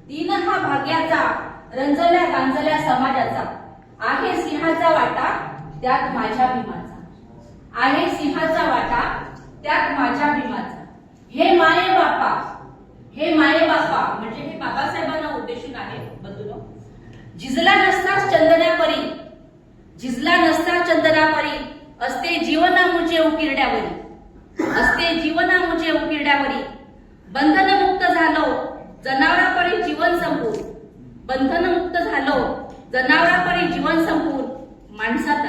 दिन हा भाग्याचा, रंजल्या गांजल्या समाजाचा, आहे सिंहाचा वाटा त्यात माझ्या भीमाचा, आहे सिंहाचा वाटा त्यात माझ्या भीमाचा. हे माये बापा, हे माये बापा म्हणजे हे बाबासाहेबांना उद्देशून आहे बंधूनो. झिजला नसताच चंदनापरी, झिजला नसता चंदनापरी, असते जीवना मुझे उकिरड्यावरी, असते जीवना मुझे उकिरड्यावरी. बंधन मुक्त झालो जनावरापरी जीवन संपून, बंधन मुक्त झालो जनावरापरी जीवन संपून माणसात.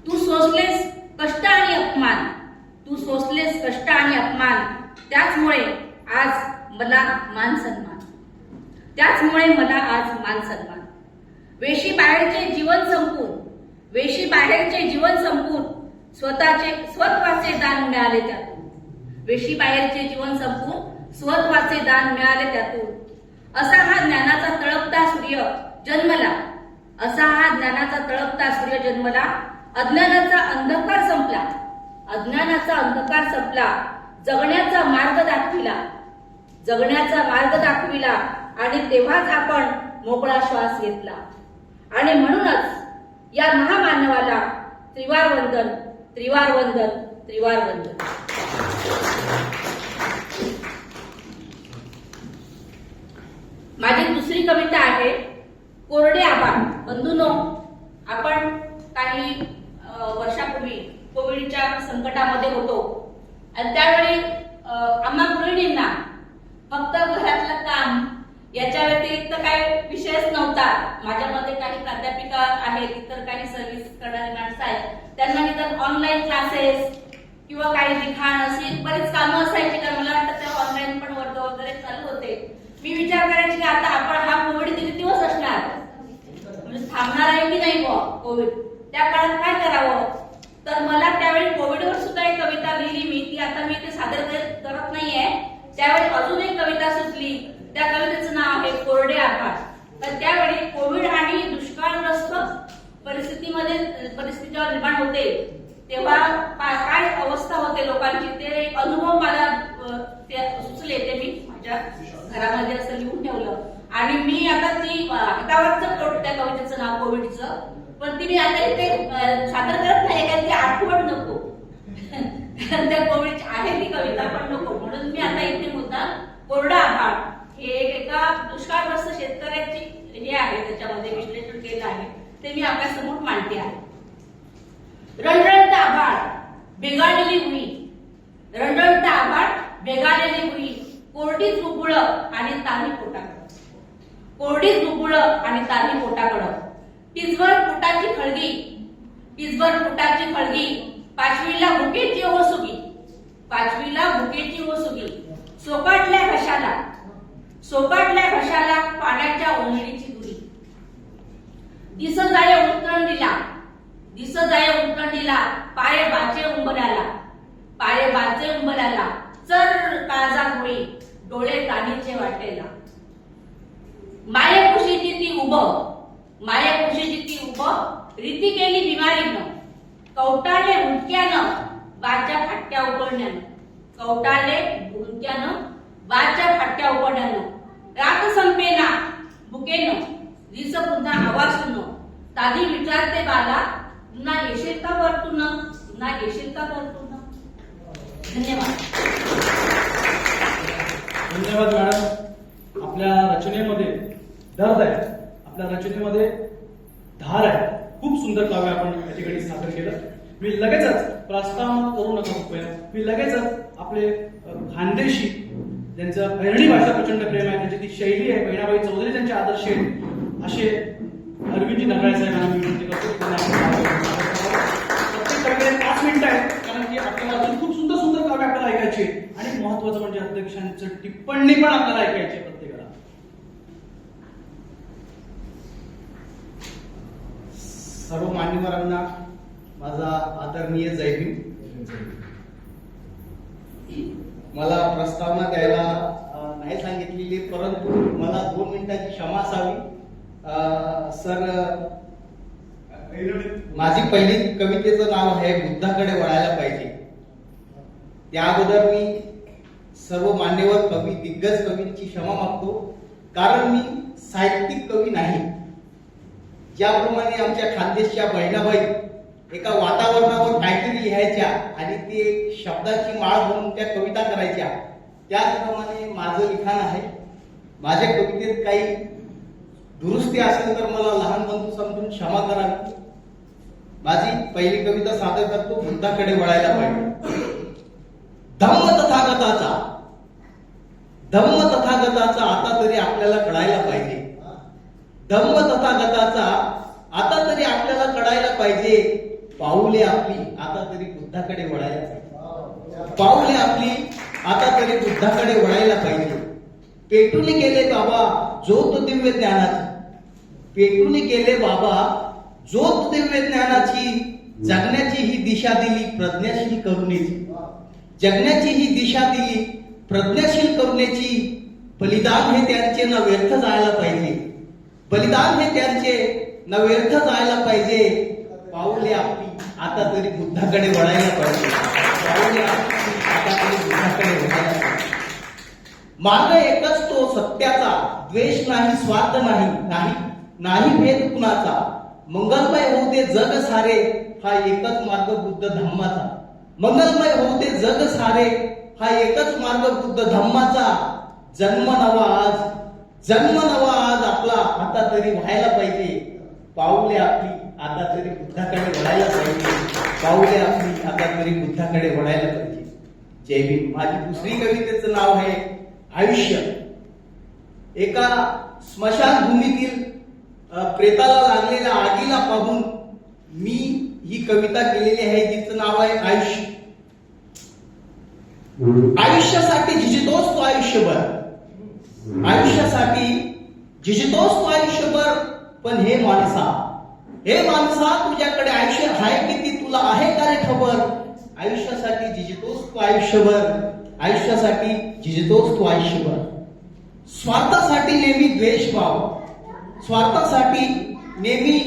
तू सोसलेस कष्ट आणि अपमान, तू सोसलेस कष्ट आणि अपमान, त्याचमुळे आज मला मान सन्मान, त्याचमुळे मला आज मान सन्मान. वेशी बाहेरचे जीवन संपून, वेशी बाहेरचे जीवन संपून स्वत्वाचे दान मिळाले त्यातून, वेशी बाहेरचे जीवन संपून स्वत्वाचे दान मिळाले त्यातून. असा हा ज्ञानाचा तळपता सूर्य जन्मला, असा हा ज्ञानाचा तळपता सूर्य जन्मला. अज्ञानाचा अंधकार संपला, अज्ञानाचा अंधकार संपला. जगण्याचा मार्ग दाखविला, जगण्याचा मार्ग दाखविला. आणि तेव्हाच आपण मोकळा श्वास घेतला. आणि म्हणूनच या महामानवाला त्रिवार वंदन, त्रिवार वंदन, त्रिवार वंदन. माझी दुसरी कविता आहे कोरडे आभाळ. बंधूंनो, आपण काही वर्षापूर्वी कोविडच्या संकटामध्ये होतो आणि त्यावेळी आम्हा गृहिणींना फक्त घरातलं काम याच्या व्यतिरिक्त काही विषयच नव्हता. माझ्यामध्ये काही प्राध्यापिका आहेत, इतर काही सर्व्हिस करणारे माणसं आहेत, त्यांना निदान ऑनलाईन क्लासेस किंवा काही लिखाण अशी बरेच कामं असायची. कारण मला वाटतं तेव्हा ऑनलाईन पण वर्ग वगैरे चालू होते. मी विचार करायची की आता आपण हा कोविड किती दिवस असणार, म्हणजे थांबणार आहे की नाही कोविड, त्या काळात काय करावं. तर मला त्यावेळी कोविडवर सुद्धा एक कविता लिहिली मी, ती आता मी ते सादर करत नाहीये. त्यावेळी अजून एक कविता सुचली, त्या कवितेचं नाव आहे कोरडे आभाळ. तर त्यावेळी कोविड आणि दुष्काळग्रस्त परिस्थितीवर निर्माण होते तेव्हा काय अवस्था होते लोकांची, ते अनुभव मला सुचले. ते मी माझ्या घरामध्ये असं लिहून ठेवलं आणि मी आता ती हातावरच करतो त्या कवितेचं नाव कोविडचं, पण ती मी आता इथे सादर करत नाही कारण ती आठवण नको. त्या कोविडची आहे ती कविता पण नको, म्हणून मी आता इथे मुद्दा कोरडा आभाळ हे एका दुष्काळग्रस्त शेतकऱ्याची हे आहे, त्याच्यामध्ये विश्लेषण केलं आहे, ते मी आपल्या समोर मांडते आहे. रणरणत आभाळ बेगाडलेली भुई, रणरणत आभाळ बेगाडलेली भुई, कोरडीच बुबुळ आणि तान्ही पोटाकडं, कोरडीच बुबुळ आणि तान्ही पोटाकडं. पिचभर फुटाची खळगी, पिचभर फुटाची खळगी, पाचवीला भुकेची ओसुगी, पाचवीला भुकेची ओसुगी. सोकाटल्या घशाला, सोकाटल्या घशाला पाण्याच्या ओंजळीची दुरी. दिस जाय उतरणीला, दिस जाय उतरणीला, पाय बाचे उंबऱ्याला, पाय बाचे उंबऱ्याला. चर काळजा होळी, डोळे तानीचे वाटेला. माये खुशीची ती उभ, माये खुशीची ती उभ, रीती केली बिमारीनं, कवटाळे हुंडक्यानं बाच्या फाटक्या उघडण्यानं, कवटाळे हुंडक्यानं बाच्या फाटक्या उघडण्यानं. रात संपेना भुकेनं, दिस पुन्हा आवासून, ताधी विचारते बाला, पुन्हा येशील का परतून, पुन्हा येशील का परतून. धन्यवाद. धन्यवाद मॅडम. आपल्या रचनेमध्ये दर्द आहे, आपल्या रचनेमध्ये धार आहे. खूप सुंदर काव्य आपण या ठिकाणी सादर केलं. मी लगेचच प्रस्तावना करू नका कृपया, मी लगेचच आपले खानदेशी ज्यांचं बहिरणी भाषा प्रचंड प्रेम आहे, त्यांची ती शैली आहे, बहिणाबाई चौधरी त्यांचे आदर्श आहेत, असे अरविंदजी नगराळे साहेबांना मी विनंती करतो. प्रत्येक कवितेला 5 मिनिटं आहेत, कारण की आपल्याला अजून खूप सुंदर सुंदर काव्य आपल्याला ऐकायचे आणि महत्वाचं म्हणजे अध्यक्षांचं टिप्पणी पण आपल्याला ऐकायची प्रत्येकाला. सर्व मान्यवरांना माझा आदरणीय जय भीम. मला प्रस्तावना द्यायला नाही सांगितलेली, परंतु मला 2 मिनिटाची क्षमा असावी. सर, माझी पहिली कवितेचं नाव आहे बुद्धाकडे वळायला पाहिजे. त्या अगोदर मी सर्व मान्यवर कवी, दिग्गज कवींची क्षमा मागतो, कारण मी साहित्यिक कवी नाही. ज्याप्रमाणे आमच्या खानदेशच्या बहिणाबाई एका वातावरणावर काहीतरी लिहायच्या आणि ते एक शब्दाची माळ म्हणून त्या कविता करायच्या, त्याचप्रमाणे माझं लिखाण आहे. माझ्या कवितेत काही दुरुस्ती असेल तर मला लहान बंधू समजून क्षमा करावी. माझी पहिली कविता सादर करतो, बुद्धाकडे वळायला पाहिजे. धम्म तथागताचा आता तरी आपल्याला कळायला पाहिजे. धम्म तथागताचा आता तरी आपल्याला कळायला पाहिजे. पाऊले आपली आता तरी बुद्धाकडे वळायला पाहिजे. पाऊले आपली आता तरी बुद्धाकडे वळायला पाहिजे. पेटून गेले बाबा ज्योत दिव्य ज्ञानाची, पेटून गेले बाबा ज्योत दिव्य ज्ञानाची, जगण्याची ही दिशा दिली प्रज्ञाशील करुणेची, जगण्याची ही दिशा दिली प्रज्ञाशील करुणेची. बलिदान हे त्यांचे न व्यर्थ जायला पाहिजे, बलिदान हे त्यांचे न व्यर्थ जायला पाहिजे. पाऊले आपली आता तरी बुद्धाकडे वळायला पाहिजे. पाऊले आपली आता तरी बुद्धाकडे वळायला पाहिजे. मार्ग एकच तो सत्याचा, द्वेष नाही, स्वार्थ नाही, नाही नाही भेद कुणाचा. मंगलमय होऊ दे जग सारे, हा एकच मार्ग बुद्ध धम्माचा. मंगलमय होऊ दे जग सारे, हा एकच मार्ग बुद्ध धम्माचा. जन्म नवा आज आपला आता तरी व्हायला पाहिजे. पाऊले आपली आता तरी बुद्धाकडे वळायला पाहिजे. पाऊले आपली आता तरी बुद्धाकडे वळायला पाहिजे. जय भीम. माझी दुसरी कवितेचं नाव आहे आयुष्य. एका स्मशानभूमीतील प्रेताला लागलेल्या आगीला पाहून मी ही कविता केलेली आहे, जिचं नाव आहे आयुष्य. आयुष्यासाठी झिजतोस तू आयुष्यभर, आयुष्यासाठी झिजतोस तू आयुष्यभर. पण हे माणसा तुझ्याकडे आयुष्य आहे किती, तुला आहे का रे खबर. आयुष्यासाठी झिजतोस तू आयुष्यभर, आयुष्यासाठी झिजतोस तू आयुष्यभर. स्वार्थासाठी नेहमी द्वेषभाव, स्वार्थासाठी नेहमी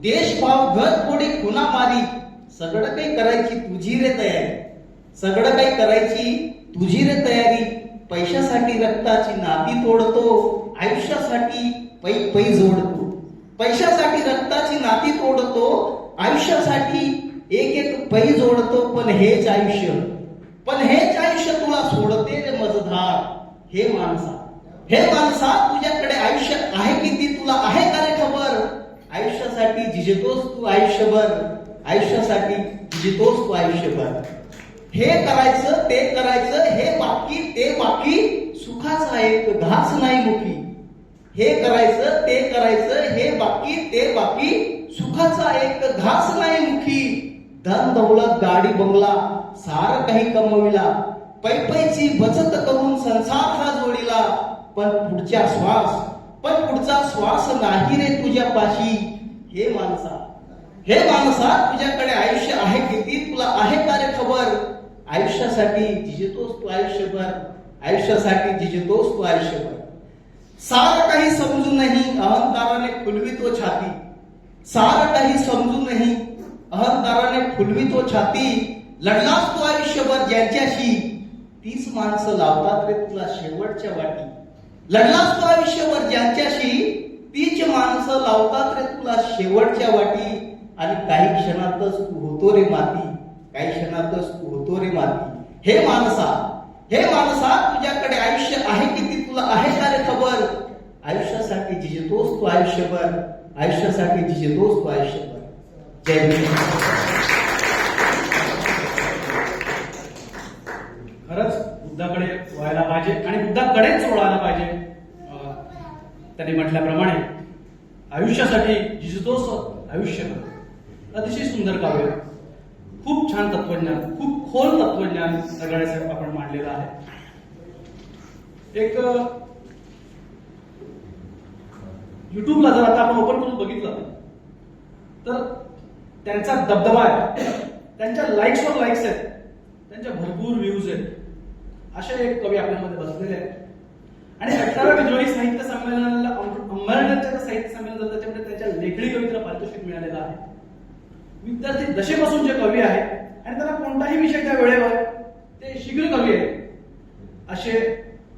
देशभाव, घरफोडी, खुनामारी. सगळं काही करायची तुझी रे तयारी, सगळं काही करायची तुझी रे तयारी. पैशासाठी रक्ताची नाती तोडतो, आयुष्यासाठी पै जोडतो. पैशासाठी रक्ताची नाती तोडतो, आयुष्यासाठी एक पै जोडतो. पण हेच आयुष्य तुला सोडते रे मजधार. हे माणसा तुझ्याकडे आयुष्य आहे किती, तुला आहे का रे खबर. आयुष्यासाठी झिजतोस तू आयुष्यभर, आयुष्यासाठी झिजतोस तू आयुष्यभर. हे करायचं ते करायचं, हे बाकी ते बाकी, सुखाचा एक घास नाही मुखी. हे करायचं ते करायचं, हे बाकी ते बाकी, सुखाचा एक घास नाही मुखी. धन दौलत गाडी बंगला सार काही कमविला, पैपैची बचत करून संसार हा जोडीला. पण पुढचा श्वास नाही रे तुझ्या पाशी. हे माणसा तुझ्याकडे आयुष्य आहे किती, तुला आहे का रे खबर. आयुष्यासाठी झिजतोस तू आयुष्यभर, आयुष्यासाठी झिजतोस तू आयुष्यभर. सार काही समजूनही अहंकाराने फुलवितो छाती, सार काही समजूनही अहंकाराने फुलवितो छाती. लढलास तू आयुष्यभर ज्यांच्याशी, तीच माणसं लावतात रे तुला शेवटच्या वाटी. लढलास तू आयुष्यभर ज्यांच्याशी, तीच माणसं लावतात रे तुला शेवटच्या वाटी. आणि काही क्षणातच तू होतो रे माती, काही क्षणातच तू होतो रे माती. हे माणसा तुझ्याकडे आयुष्य आहे किती, तुला आहे का रे खबर. आयुष्यासाठी झिजतोस तू आयुष्यभर, आयुष्यासाठी झिजतोस तू आयुष्यभर. जय भीम. खरंच बुद्धाकडे व्हायला पाहिजे आणि बुद्धाकडेच वळायला पाहिजे. त्यांनी म्हटल्याप्रमाणे आयुष्यासाठी झिजतोस आयुष्यभर. अतिशय सुंदर काव्य, खूप छान तत्वज्ञान, खूप खोल तत्वज्ञान रगाडे आपण मांडलेलं आहे. एक युट्यूबला जर आता आपण ओपन करून बघितलं तर त्यांचा दबदबा आहे, त्यांच्या लाईक्सवर लाईक्स आहेत, त्यांच्या भरपूर व्ह्यूज आहेत. असे एक कवी आपल्यामध्ये बसलेले आहेत. आणि 18व्या विद्वानी साहित्य संमेलनाला अंमलनेरच्या साहित्य संमेलन झालं, त्याच्यामध्ये त्याच्या लेखणी कवितेला पारितोषिक मिळालेलं आहे. विद्यार्थी दशेपासून जे कवी आहेत आणि त्यांना कोणताही विषय त्या वेळेवर ते शीघ्र कवी आहेत, अतिशय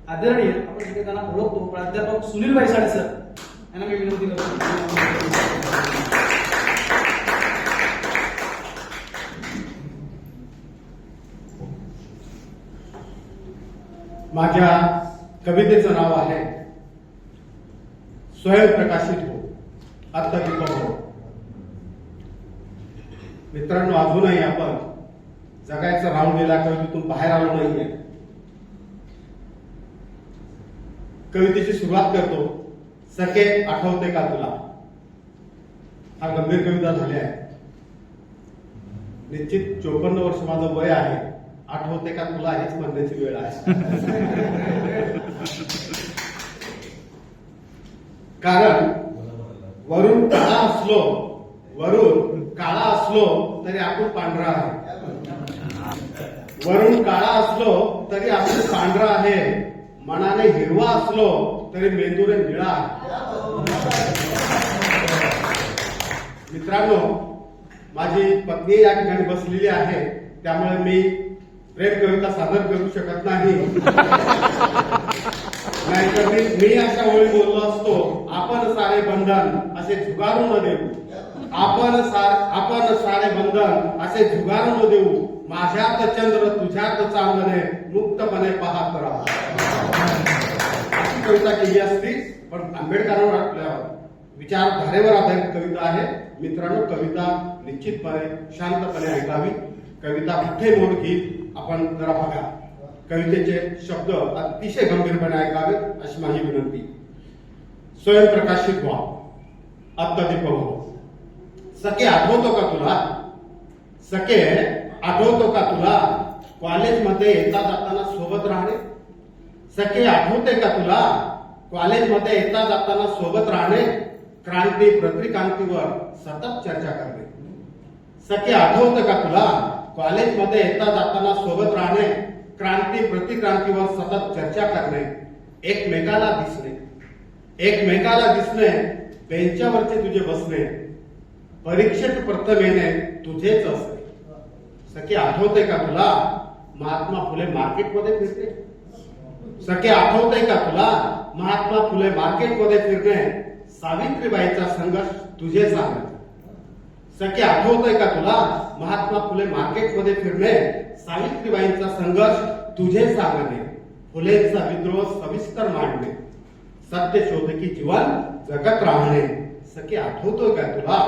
आदरणीय आपण तिथे त्यांना ओळखतो प्राध्यापक सुनील बैसाडे सर यांना मी विनंती करतो. माझ्या कवितेचं नाव आहे स्वयंप्रकाशित हो आत्मदीपक हो. मित्रांनो, अजूनही आपण जगायचं राहून गेला कवितेतून बाहेर आलो नाहीये. कवितेची सुरुवात करतो. सखे आठवते का तुला. हा गंभीर कविता झाली आहे. निश्चित 54 वर्ष माझं वय आहे. आठवते का तुला हेच म्हणण्याची वेळ आहे. कारण वरून काळा असलो तरी आपण पांढरा आहे. वरून काळा असलो तरी आपण पांढरा आहे. मनाने हिरवा असलो तरी मेंदूने निळा आहे. मित्रांनो, माझी पत्नी या ठिकाणी बसलेली आहे, त्यामुळे मी प्रेम कविता सादर करू शकत नाही. नाहीतर मी अशा ओळी बोललो असतो. आपण सारे बंधन असे झुगारू न देऊ. आपण सारे बंधन असे झुगारू न देऊ. माझ्यात चंद्र तुझ्यात चांदणे मुक्तपणे पाहत राहा. अशी कविता केली असती, पण आंबेडकरांवर आपल्या विचारधारेवर आधारित कविता आहे. मित्रांनो, कविता निश्चितपणे शांतपणे ऐकावी. कविता कुठे मोड घेईल आपण जरा बघा. कवितेचे शब्द अतिशय गंभीरपणे ऐकावे अशी माझी विनंती. स्वयंप्रकाशित व्हा आत्मदीपक हो. सखे आठवतो का तुला. सखे आठवतो का तुला. कॉलेजमध्ये येता जाताना सोबत राहणे. सखे आठवते का तुला. कॉलेजमध्ये येता जाताना सोबत राहणे. क्रांती प्रतिक्रांतीवर सतत चर्चा करणे. सखे आठवते का तुला. कॉलेजमध्ये येता जाताना सोबत राहणे. क्रांती प्रतिक्रांतीवर सतत चर्चा करणे. एकमेकाला दिसणे. बेंचावरचे तुझे बसणे. परीक्षेत प्रथम येणे तुझेच असणे. सखे आठवते का तुला. महात्मा फुले मार्केटमध्ये फिरणे. सखे आठवते का तुला. महात्मा फुले मार्केटमध्ये फिरणे. सावित्रीबाईचा संघर्ष तुझे सांगणे. सखे आठवतोय का तुला. महात्मा फुले मार्केटमध्ये फिरणे. सावित्रीबाईंचा संघर्ष तुझे सांगणे. फुलेंचा विद्रोह सविस्तर मांडणे. सत्य शोधकी जीवन जगत राहणे. सखे आठवतोय का तुला.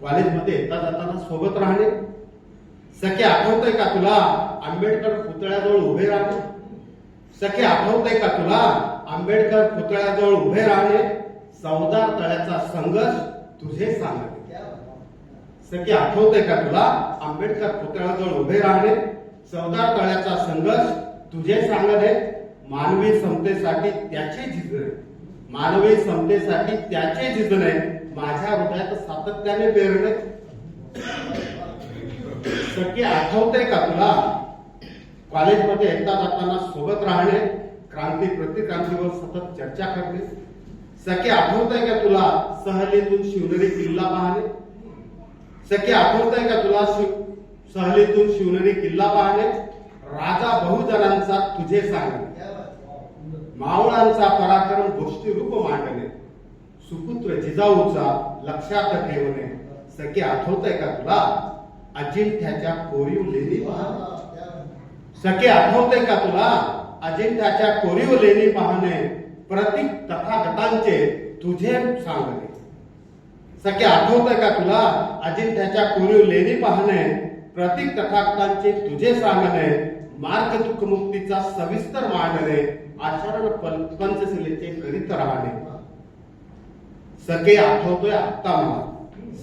कॉलेजमध्ये येता जाताना सोबत राहणे. सखे आठवतोय का तुला. आंबेडकर पुतळ्याजवळ उभे राहणे. सखे आठवतोय का तुला. आंबेडकर पुतळ्याजवळ उभे राहणे. चौदार तळ्याचा संघर्ष तुझे सांगणे. सखे आठवतोय का तुला. आंबेडकर पुतळ्याजवळ उभे राहणे. चौदार तळ्याचा संघर्ष तुझे सांगणे. मानवी समतेसाठी त्याचे झिजणे माझ्या हृदयात सातत्याने पेरणे. सखे आठवतोय का तुला. कॉलेजमध्ये येता जाताना सोबत राहणे. क्रांती प्रतिक्रांतीवर सतत चर्चा करणे. सखे आठवतोय का तुला. सहलीतून शिवनेरी किल्ला पाहणे. सखे आठवतोय का तुला. सहलीतून शिवनेरी किल्ला पाहणे. राजा बहुजनांचा तुझे सांगणे. मावळांचा पराक्रम गोष्टी रूप मांडणे. सुपुत्र जिजाऊचा लक्षात ठेवणे. सखे आठवतोय का तुला. अजिंठ्याच्या कोरीव लेणी पाहणे. सखे आठवतोय का तुला. अजिंठ्याच्या कोरीव लेणी पाहणे. प्रतीक तथागतांचे तुझे सांगणे. सखे आठवतोय का तुला. अजिंठ्याच्या कोरीव लेणी पाहणे. प्रतीक तथागतांचे तुझे सांगणे. मार्ग दुःख मुक्तीचा सविस्तर मांडणे. आचरण पंचशिलेचे करीत राहणे. सखे आठवतोय आत्ता मला.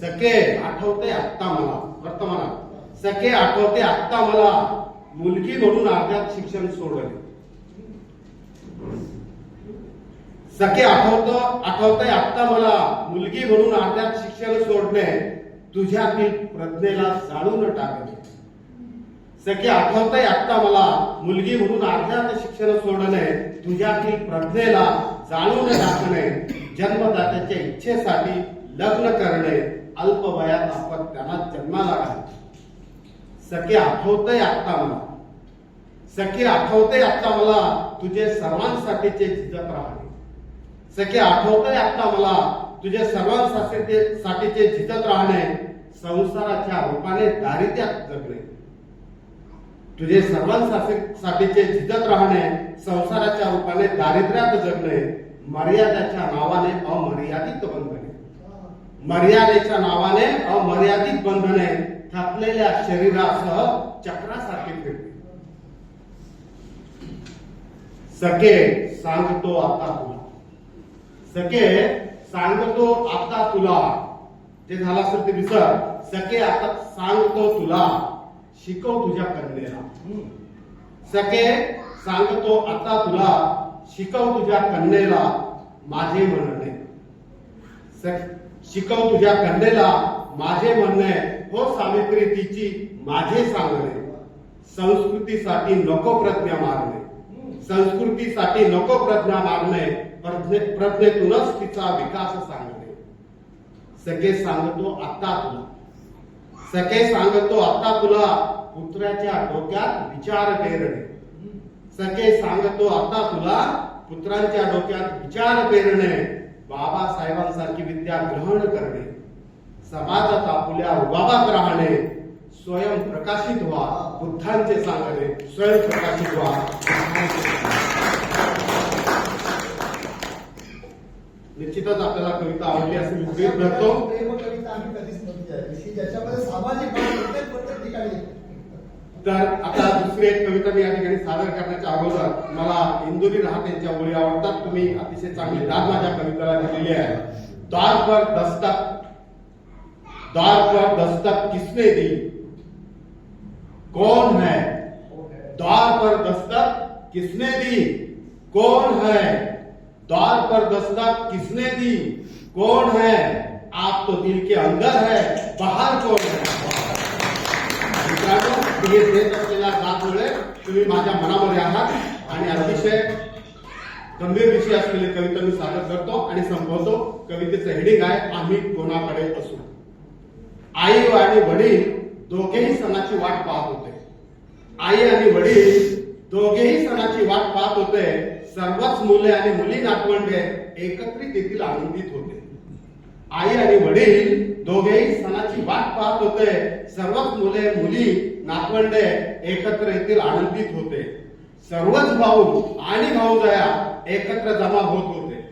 सखे आठवते आत्ता मला. वर्तमानात सखे आठवते आत्ता मला. मुलगी म्हणून अर्ध्यात शिक्षण सोडले. सखे आठवतंय आत्ता मला. मुलगी म्हणून अर्ध्यात शिक्षण सोडणे. तुझ्यातील प्रज्ञेला जाळून टाकणे. सखे आठवतंय आत्ता मला. मुलगी म्हणून अर्ध्यात शिक्षण सोडणे. तुझ्यातील प्रज्ञेला जाळून टाकणे. जन्मदात्याच्या इच्छेसाठी लग्न करणे. अल्प वयात आपण त्यांना जन्माला घालणे. सखे आठवतंय आत्ता मला. सखे आठवते आता मला तुझे सर्वांसाठीचे झिजत राहणे. सखे आठवते आता मला तुझे सर्वांसाठीचे झिजत राहणे. संसाराच्या रूपाने दारिद्र्यात जगणे. तुझे सर्वांसाठीचे झिजत राहणे. संसाराच्या रूपाने दारिद्र्यात जगणे. मर्यादेच्या नावाने अमर्यादित बंधने. मर्यादेच्या नावाने अमर्यादित बंधने थकलेल्या शरीरासह चक्रासारखे फिरते. सखे सांगतो आता तुला. सखे सांगतो आता तुला. जे झालं असेल ते विसर. सखे आता सांगतो तुला. शिकव तुझ्या कन्येला. सखे सांगतो आता तुला. शिकव तुझ्या कन्येला माझे म्हणणे. शिकव तुझ्या कन्येला माझे म्हणणे. हो सावित्री तिची माझे सांगणे. संस्कृतीसाठी नको प्रज्ञा मारणे. संस्कृतीसाठी नको प्रज्ञा मारणे. प्रज्ञेतूनच तिचा विकास सांगणे. सखे सांगतो आता तुला. सखे सांगतो आता तुला. पुत्राच्या डोक्यात विचार पेरणे. सखे सांगतो आता तुला. पुत्रांच्या डोक्यात विचार पेरणे. बाबासाहेबांसारखी विद्या ग्रहण करणे. समाजात आपुल्या रुबाबात राहणे. स्वयं प्रकाशित व्हा. बुद्धांचे सांगणे. स्वयं प्रकाशित व्हा. निश्चितच आपल्याला कविता आवडली असे मी गृहीत धरतो. प्रेम कविता आम्ही कधीच नव्हती आहे, ज्याच्यामध्ये सामाजिक भाव प्रत्येक ठिकाणी. तर आता दुसरी एक कविता मी या ठिकाणी सादर करण्याच्या अगोदर मला इंदुरी राहत यांच्या ओळी आवडतात. तुम्ही अतिशय चांगली दाद माझ्या कवितेला दिलेली आहे. द्वार पर दस्तक किसने दी. कौन है. द्वार पर दस्तक किसने दी. कौन है. द्वार पर दस्तक किसने दी. कौन है. आप तो दिल के अंदर है, बाहर कौन है. मित्रांनो, हे देत असलेल्या दादमुळे तुम्ही माझ्या मनामध्ये आहात आणि अतिशय गंभीर विषय असलेली कविता मी सादर करतो आणि संपवतो. कवितेचं हेडिंग आहे आम्ही कोणाकडे असू. आई आणि वडील दोघेही सणाची वाट पाहत होते. आई आणि वडील दोघेही सणाची वाट पाहत होते. सर्वच मुले आणि मुली नातवंडे एकत्रित येथील आनंदित होते. आई आणि वडील दोघेही सणाची वाट पाहत होते. सर्वच मुले मुली नातवंडे एकत्र येथील आनंदित होते. सर्वच भाऊ आणि भाऊजया एकत्र जमा होत होते.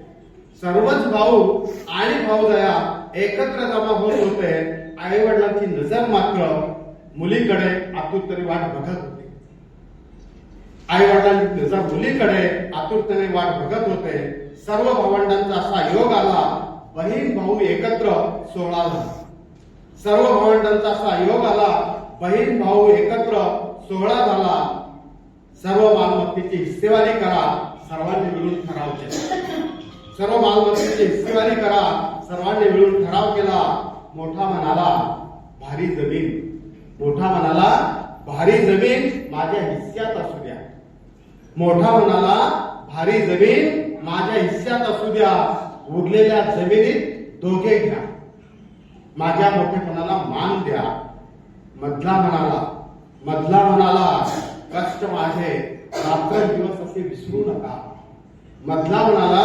सर्वच भाऊ आणि भाऊजया एकत्र जमा होत होते. आई वडिलांची नजर मात्र मुलीकडे आतुरतेने वाट बघत होती. आई वडिलांची नजर मुलीकडे आतुरतेने वाट बघत होते. सर्व भावंडांचा असा योग आला. बहीण भाऊ एकत्र 16 झाला. सर्व भावंडांचा असा योग आला. बहीण भाऊ एकत्र 16 झाला. सर्व मालमत्तेची हिस्सेवारी करा. सर्वांनी मिळून ठराव केला. सर्व मालमत्तेची हिस्सेवारी करा. सर्वांनी मिळून ठराव केला. मोठा म्हणाला भारी जमीन. मोठा म्हणाला भारी जमीन माझ्या हिस्स्यात असू द्या. मोठा म्हणाला भारी जमीन माझ्या हिस्स्यात असू द्या. उरलेल्या जमिनीत दोघे घ्या. माझ्या मोठेपणाला मान द्या. मधला म्हणाला कष्ट माझे रात्रंदिवस असे विसरू नका. मधला म्हणाला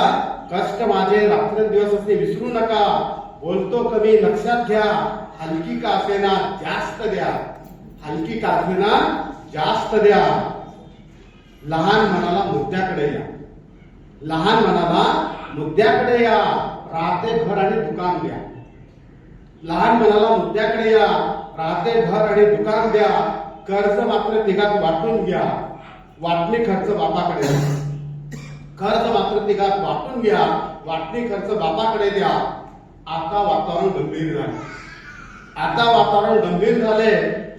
कष्ट माझे रात्रंदिवस असे विसरू नका. बोलतो कमी लक्षात घ्या. हलकी का असेना जास्त द्या. हलकी का असेना जास्त द्या. लहान मनाला मुद्द्याकडे या. लहान मनाला मुद्द्याकडे या. राहते घर आणि दुकान द्या. लहान मनाला मुद्द्याकडे या. राहते घर आणि दुकान द्या. कर्ज मात्र तिघात वाटून घ्या. वाटणी खर्च बापाकडे द्या. कर्ज मात्र तिघात वाटून घ्या. वाटणी खर्च बापाकडे द्या. आता वातावरण गंभीर झाले. आता वातावरण गंभीर झाले.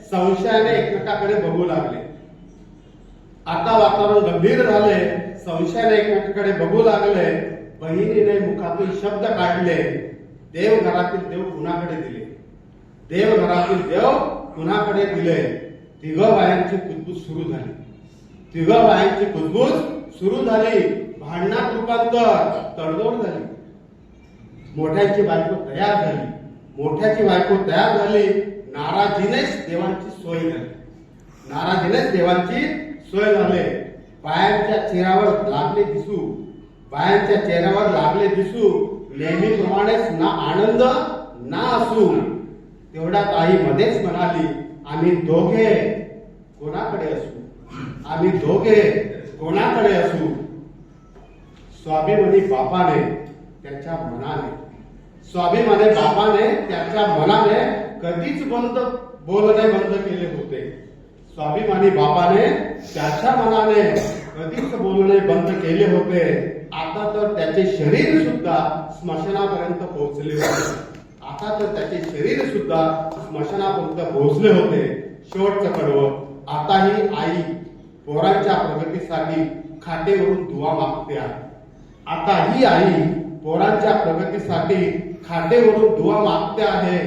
संशयाने एकमेकाकडे बघू लागले. आता वातावरण गंभीर झाले. संशयाने एकमेकाकडे बघू लागले. बहिणीने मुखातून शब्द काढले. देव घरातील देव कुणाकडे दिले. देव घरातील देव कुणाकडे दिले. तिघं बायांची कुजबूज सुरू झाली. तिघं बायांची कुजबूज सुरू झाली. भांडणात रूपांतर. तडजोड झाली. मोठ्याची बायको तयार झाली. मोठ्याची बायको तयार झाली. नाराजीनेच देवांची सोय झाली. नाराजीनेच देवांची सोय झाले. बायांच्या चेहऱ्यावर लागले दिसू, बायांच्या चेहऱ्यावर लागले दिसू, नेहमीप्रमाणेच ना आनंद ना असू. तेवढ्यात आई मध्येच म्हणाली, आम्ही दोघे कोणाकडे असू, आम्ही दोघे कोणाकडे असू. स्वाभिमानी बापाने त्याच्या मनाने, स्वाभिमानी बापाने त्याच्या मनाने कधीच बोलणे बंद केले होते. स्वाभिमानी बापाने त्याच्या मनाने कधीच बोलणे बंद केले होते. आता तर त्याचे शरीर सुद्धा स्मशानापर्यंत पोहोचले होते. आता तर त्याचे शरीर सुद्धा स्मशानापर्यंत पोहोचले होते. शेवटचं कडवं, आताही आई पोरांच्या प्रगतीसाठी खाटेवरून दुवा मागते आहे. आता ही आई पोरांच्या प्रगतीसाठी खाटेवरून दुवा मागते आहे.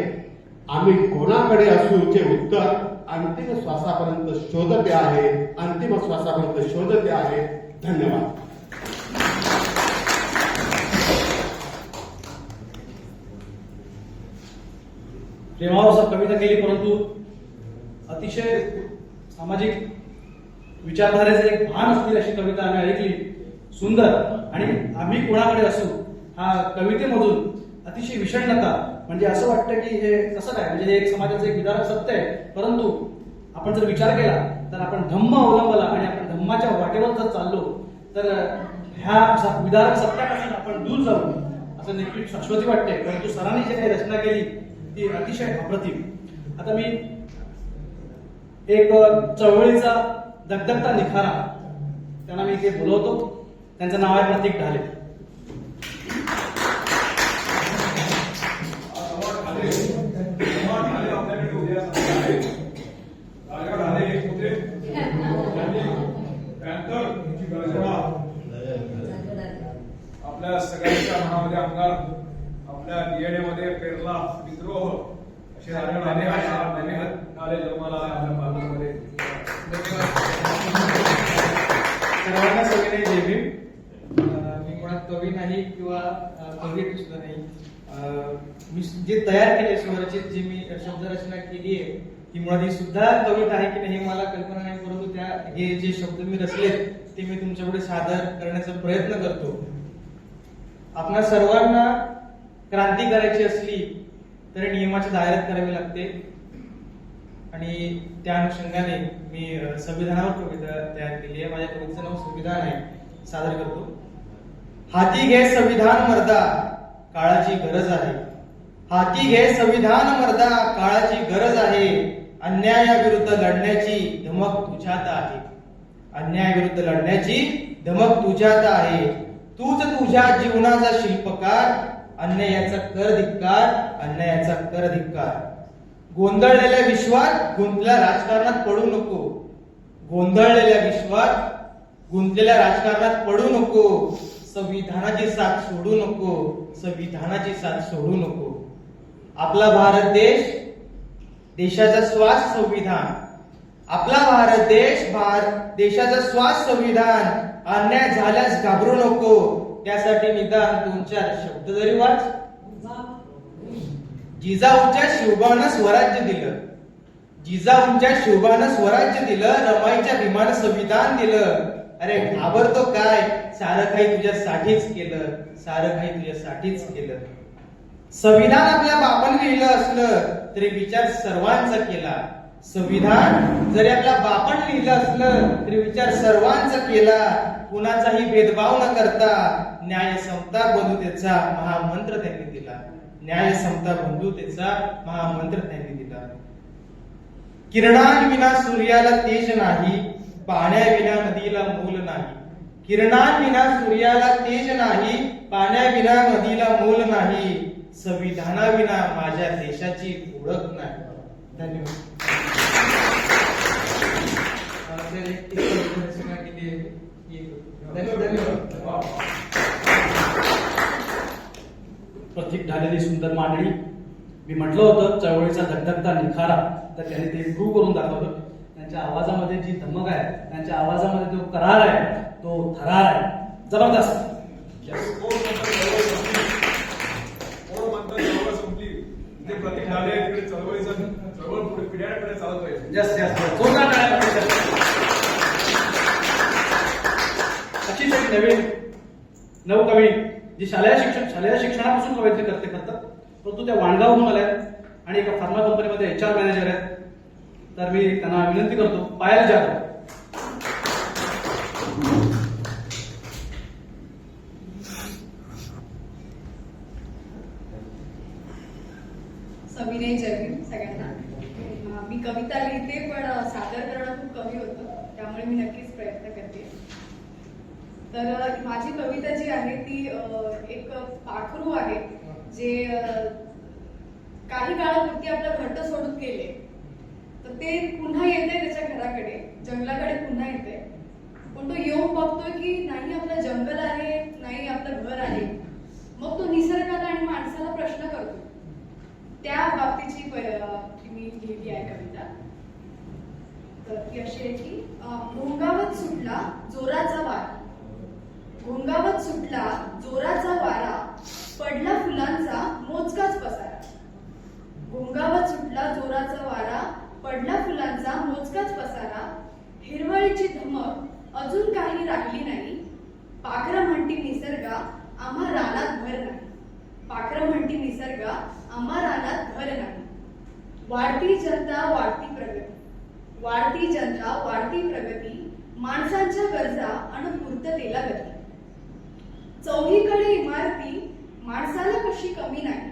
आम्ही कोणाकडे असूचे उत्तर अंतिम श्वासापर्यंत शोधते आहे, अंतिम श्वासापर्यंत शोधते आहे. धन्यवाद. प्रेमावर कविता केली, परंतु अतिशय सामाजिक विचारधारेचे एक भान असतील अशी कविता आम्ही ऐकली. सुंदर. आणि आम्ही कोणाकडे असू हा कवितेमधून अतिशय विषण्णता, म्हणजे असं वाटतं की हे कसं काय, म्हणजे हे एक समाजाचं एक विधारक सत्य आहे. परंतु आपण जर विचार केला तर आपण धम्म अवलंबला आणि आपण धम्माच्या वाटेवर जर चाललो तर ह्या विधारक सत्यापासून आपण दूर जाऊ असं नक्की शाश्वती वाटते. परंतु सरांनी जे काही रचना केली ती अतिशय अप्रतिम. आता मी एक चळवळीचा दगदगता निखारा त्यांना मी इथे बोलवतो. त्यांचं नाव आहे प्रतीक ढाले. आपल्या सगळ्यांच्या मनामध्ये अंगार, आपल्या डीएनए मध्ये पेरला विद्रोह असे आले जन्माला आपल्या पालकांमध्ये. सर्वांना सगळे जय भीम. मी मुळात कवी नाही किंवा कवियत्री सुद्धा नाही. मी जे तयार केले स्वरचित जी मी शब्दरचना केली आहे ही मुळात ही सुद्धा कविता आहे की नाही मला कल्पना नाही, परंतु त्या हे जे शब्द मी रचलेत ते मी तुमच्यापुढे सादर करण्याचा प्रयत्न करतो. आपल्या सर्वांना क्रांती करायची असली तरी नियमाच्या दायऱ्यात करावी लागते आणि त्या अनुषंगाने मी संविधानावर कविता तयार केली आहे. माझ्या कवितेचं नाव संविधान आहे, सादर करतो. हाती घे संविधान मर्दा, काळाची गरज आहे. हाती घे संविधान मर्दा, काळाची गरज आहे. अन्यायाविरुद्ध लढण्याची धमक तुझ्यात आहे. अन्यायाविरुद्ध लढण्याची धमक तुझ्यात आहे. तूच तुझ्या जीवनाचा शिल्पकार. अन्यायाचा कर धिक्कार, अन्यायाचा कर धिक्कार. गोंधळलेल्या विश्वात गुंतलेल्या राजकारणात पडू नको. गोंधळलेल्या विश्वात गुंतलेल्या राजकारणात पडू नको. संविधानाची साथ सोडू नको. संविधानाची साथ सोडू नको. आपला भारत देश देशाचा श्वास संविधान. आपला भारत देश देशाचा श्वास संविधान. अन्याय झाल्यास घाबरू नको. त्यासाठी निदान 2-4 शब्द जरी वाच. जिजाऊच्या शिवबानं स्वराज्य दिलं. जिजाऊच्या शिवबानं स्वराज्य दिलं. रमाईच्या भीमानं संविधान दिलं. अरे घाबरतो काय, सारं काही तुझ्यासाठीच केलं. सारं काही तुझ्यासाठीच केलं. संविधान आपल्या बापाने लिहिलं असलं तरी विचार सर्वांचा केला. संविधान जरी आपल्या बापाने लिहिलं असलं तरी विचार सर्वांचा केला. कुणाचाही भेदभाव न करता न्याय समता बंधुतेचा महामंत्र त्यांनी दिला. न्याय समता बंधुतेचा महामंत्र त्यांनी दिला. किरणांविना सूर्याला तेज नाही. पाण्याविना नदीला मूल नाही. किरणांविना सूर्याला तेज नाही. पाण्याविना नदीला मूल नाही. संविधानाविना माझ्या देशाची ओळख नाही. धन्यवाद. प्रतीक ढालेली सुंदर मांडणी. मी म्हटलं होतं चळवळीचा धगधगता निखारा, तर त्यांनी ते प्रूव्ह करून दाखवलं. त्यांच्या आवाजामध्ये जी धमक आहे, त्यांच्या आवाजामध्ये जो करार आहे, तो थरार आहे. जबरदस्त. प्रतीक ढाले तिकडे चळवळीचं चळवळ पुढे पिढ्याकडे चालत पाहिजे. जास्त जास्त नवीन नवकवीण जी शालेय शिक्षणापासून कवयित्री करतात, परंतु त्या वाणगावहून आल्या आहेत आणि एका फार्मा कंपनीमध्ये HR मॅनेजर आहेत. तर मी त्यांना विनंती करतो, पायल जाधव. सविनय जयभीम सगळ्यांना. मी कविता लिहिते पण सादर करणं खूप कमी होतं, त्यामुळे मी नक्कीच प्रयत्न करते. तर माझी कविता जी आहे ती एक पाखरू आहे जे काही काळापुरती आपलं घरटं सोडून गेले, तर ते पुन्हा येते त्याच्या घराकडे, जंगलाकडे पुन्हा येते. पण तो येऊन बघतोय की नाही आपलं जंगल आहे, नाही आपलं घर आहे. मग तो निसर्गाला आणि माणसाला प्रश्न करतो. त्या बाबतीची मी लिहिली आहे कविता. तर ती अशी आहे की घोंगावत सुटला जोराचा वारा, घोंगावत सुटला जोराचा वारा, पडला फुलांचा मोजकाच पसारा. घोंगावत सुटला जोराचा वारा, पडला फुलांचा मोजकाच पसारा. हिरवळीची धमक अजून काही राहिली नाही, पाखरं म्हणती निसर्गा आम्हा रानात भर नाही. पाखरं म्हणती निसर्गा आम्हा रानात भर नाही. वाढती जनता वाढती प्रगती, वाढती जनता वाढती प्रगती, माणसांच्या गरजा आणि पूर्ततेला गती. चौहीकडे इमारती माणसाला कशी कमी नाही,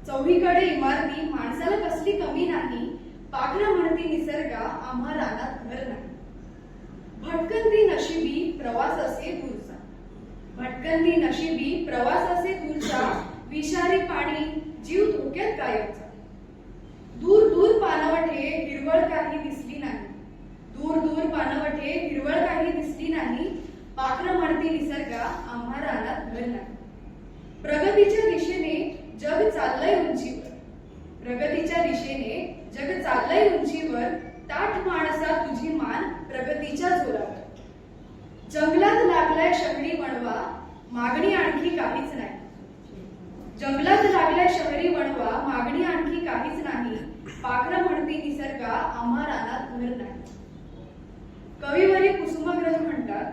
चौहीकडे इमारती माणसाला कसली कमी नाही, पाखरं म्हणती निसर्गा आम्हा रानात घर नाही. भटकंती नशिबी प्रवास असे दूरचा, भटकंती नशिबी प्रवास असे दूरचा, विषारी पाणी जीव धोक्यात कायमचा. दूर दूर पानवटे हिरवळ काही दिसली नाही, दूर दूर पानवटे हिरवळ काही दिसली नाही, पाखरं म्हणती निसर्गा आम्हा रानात घर नाही. प्रगतीच्या दिशेने जग चाललंय उंचीवर, प्रगतीच्या दिशेने जग चाललंय उंचीवर, ताठ माणसा तुझी मान प्रगतीच्या जोरावर. जंगलात लागलाय शहरी वणवा, मागणी आणखी काहीच नाही. जंगलात लागलाय शहरी वणवा, मागणी आणखी काहीच नाही, पाखरं म्हणती निसर्गा आम्हा रानात घर नाही. कविवरी कुसुमाग्रज म्हणतात,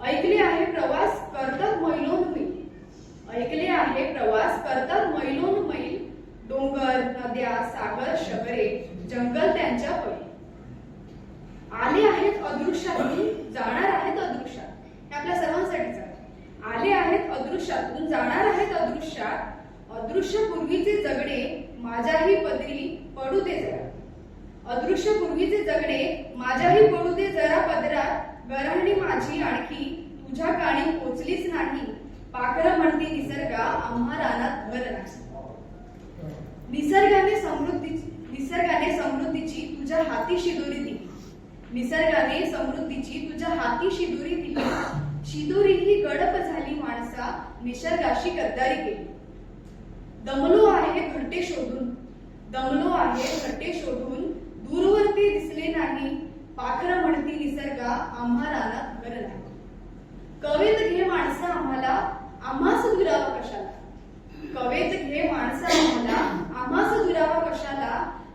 ऐकले आहे प्रवास करतात मैलोन मैल, ऐकले आहे प्रवास करतात मैलोन मैल, डोंगर नद्या सागर शहरे जंगल त्यांच्या पै. आले आहेत अदृश्यातून जाणार आहेत अदृश्यात, हे आपल्या सर्वांसाठीच आहे. आले आहेत अदृश्यातून जाणार आहेत अदृश्यात, अदृश्य पूर्वीचे जगणे माझ्याही पदरी पडू दे जरा, अदृश्य पूर्वीचे जगणे माझ्याही पडू दे जरा पदरात. गराहणी माझी आणखी तुझ्या काणी पोचलीच नाही, पाखरं म्हणती निसर्गा आम्हा रानात घर नाही. निसर्गाने समृद्धीची तुझ्या हाती शिदोरी दिली, निसर्गाने समृद्धीची तुझ्या हाती शिदोरी दिली, शिदोरी ही गडप झाली माणसा निसर्गाशी गद्दारी केली. दमलो आहे घरटे शोधून, दमलो आहे घरटे शोधून, दूरवरती दिसले नाही, पाखरं म्हणती निसर्गा आम्हा रानात घर नाही. कवेत घे माणसं आम्हाला आम्हास दुरावा कशाला, कवेत घे माणसं आम्हाला आम्हास दुरावा कशाला,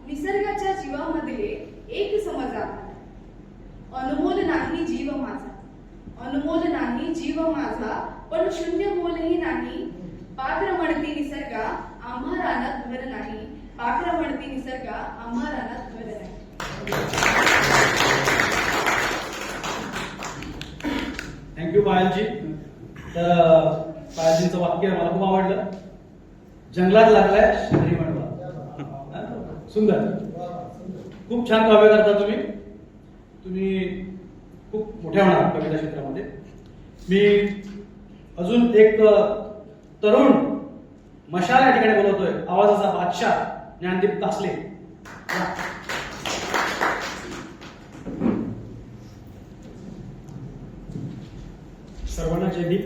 निसर्गाच्या जीवामधले एक समज आम्हाला. अनमोल नाही जीव माझा, अनमोल नाही जीव माझा, पण शून्य मोलही नाही, पाखरं म्हणती निसर्गा आम्हा रानात घर नाही, पाखरं म्हणती निसर्गा आम्हा रानात घर नाही. थँक्यू पायलजी. तर पायलजींचं वाक्य मला खूप आवडलं, जंगलात लागलाय शहरी वणवा. सुंदर, खूप छान काव्य करता तुम्ही. तुम्ही खूप मोठ्या होणार कविता क्षेत्रामध्ये. मी अजून एक तरुण मशाल या ठिकाणी बोलवतोय, आवाजाचा बादशाह ज्ञानदीप तासले. सर्वांना जय भीम.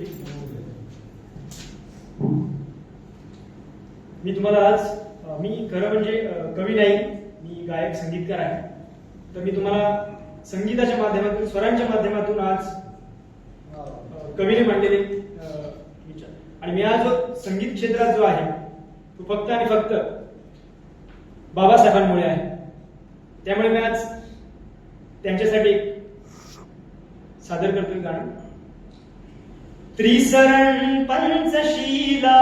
मी तुम्हाला आज मी खरं म्हणजे कवी नाही, मी गायक संगीतकार आहे. तर मी तुम्हाला संगीताच्या माध्यमातून स्वरांच्या माध्यमातून आज कवीने मांडलेले विचार. आणि मी आज संगीत क्षेत्रात जो आहे तो फक्त आणि फक्त बाबासाहेबांमुळे आहे. त्यामुळे मी आज त्यांच्यासाठी सादर करतोय गाणं. त्रिसरण पंचशीला,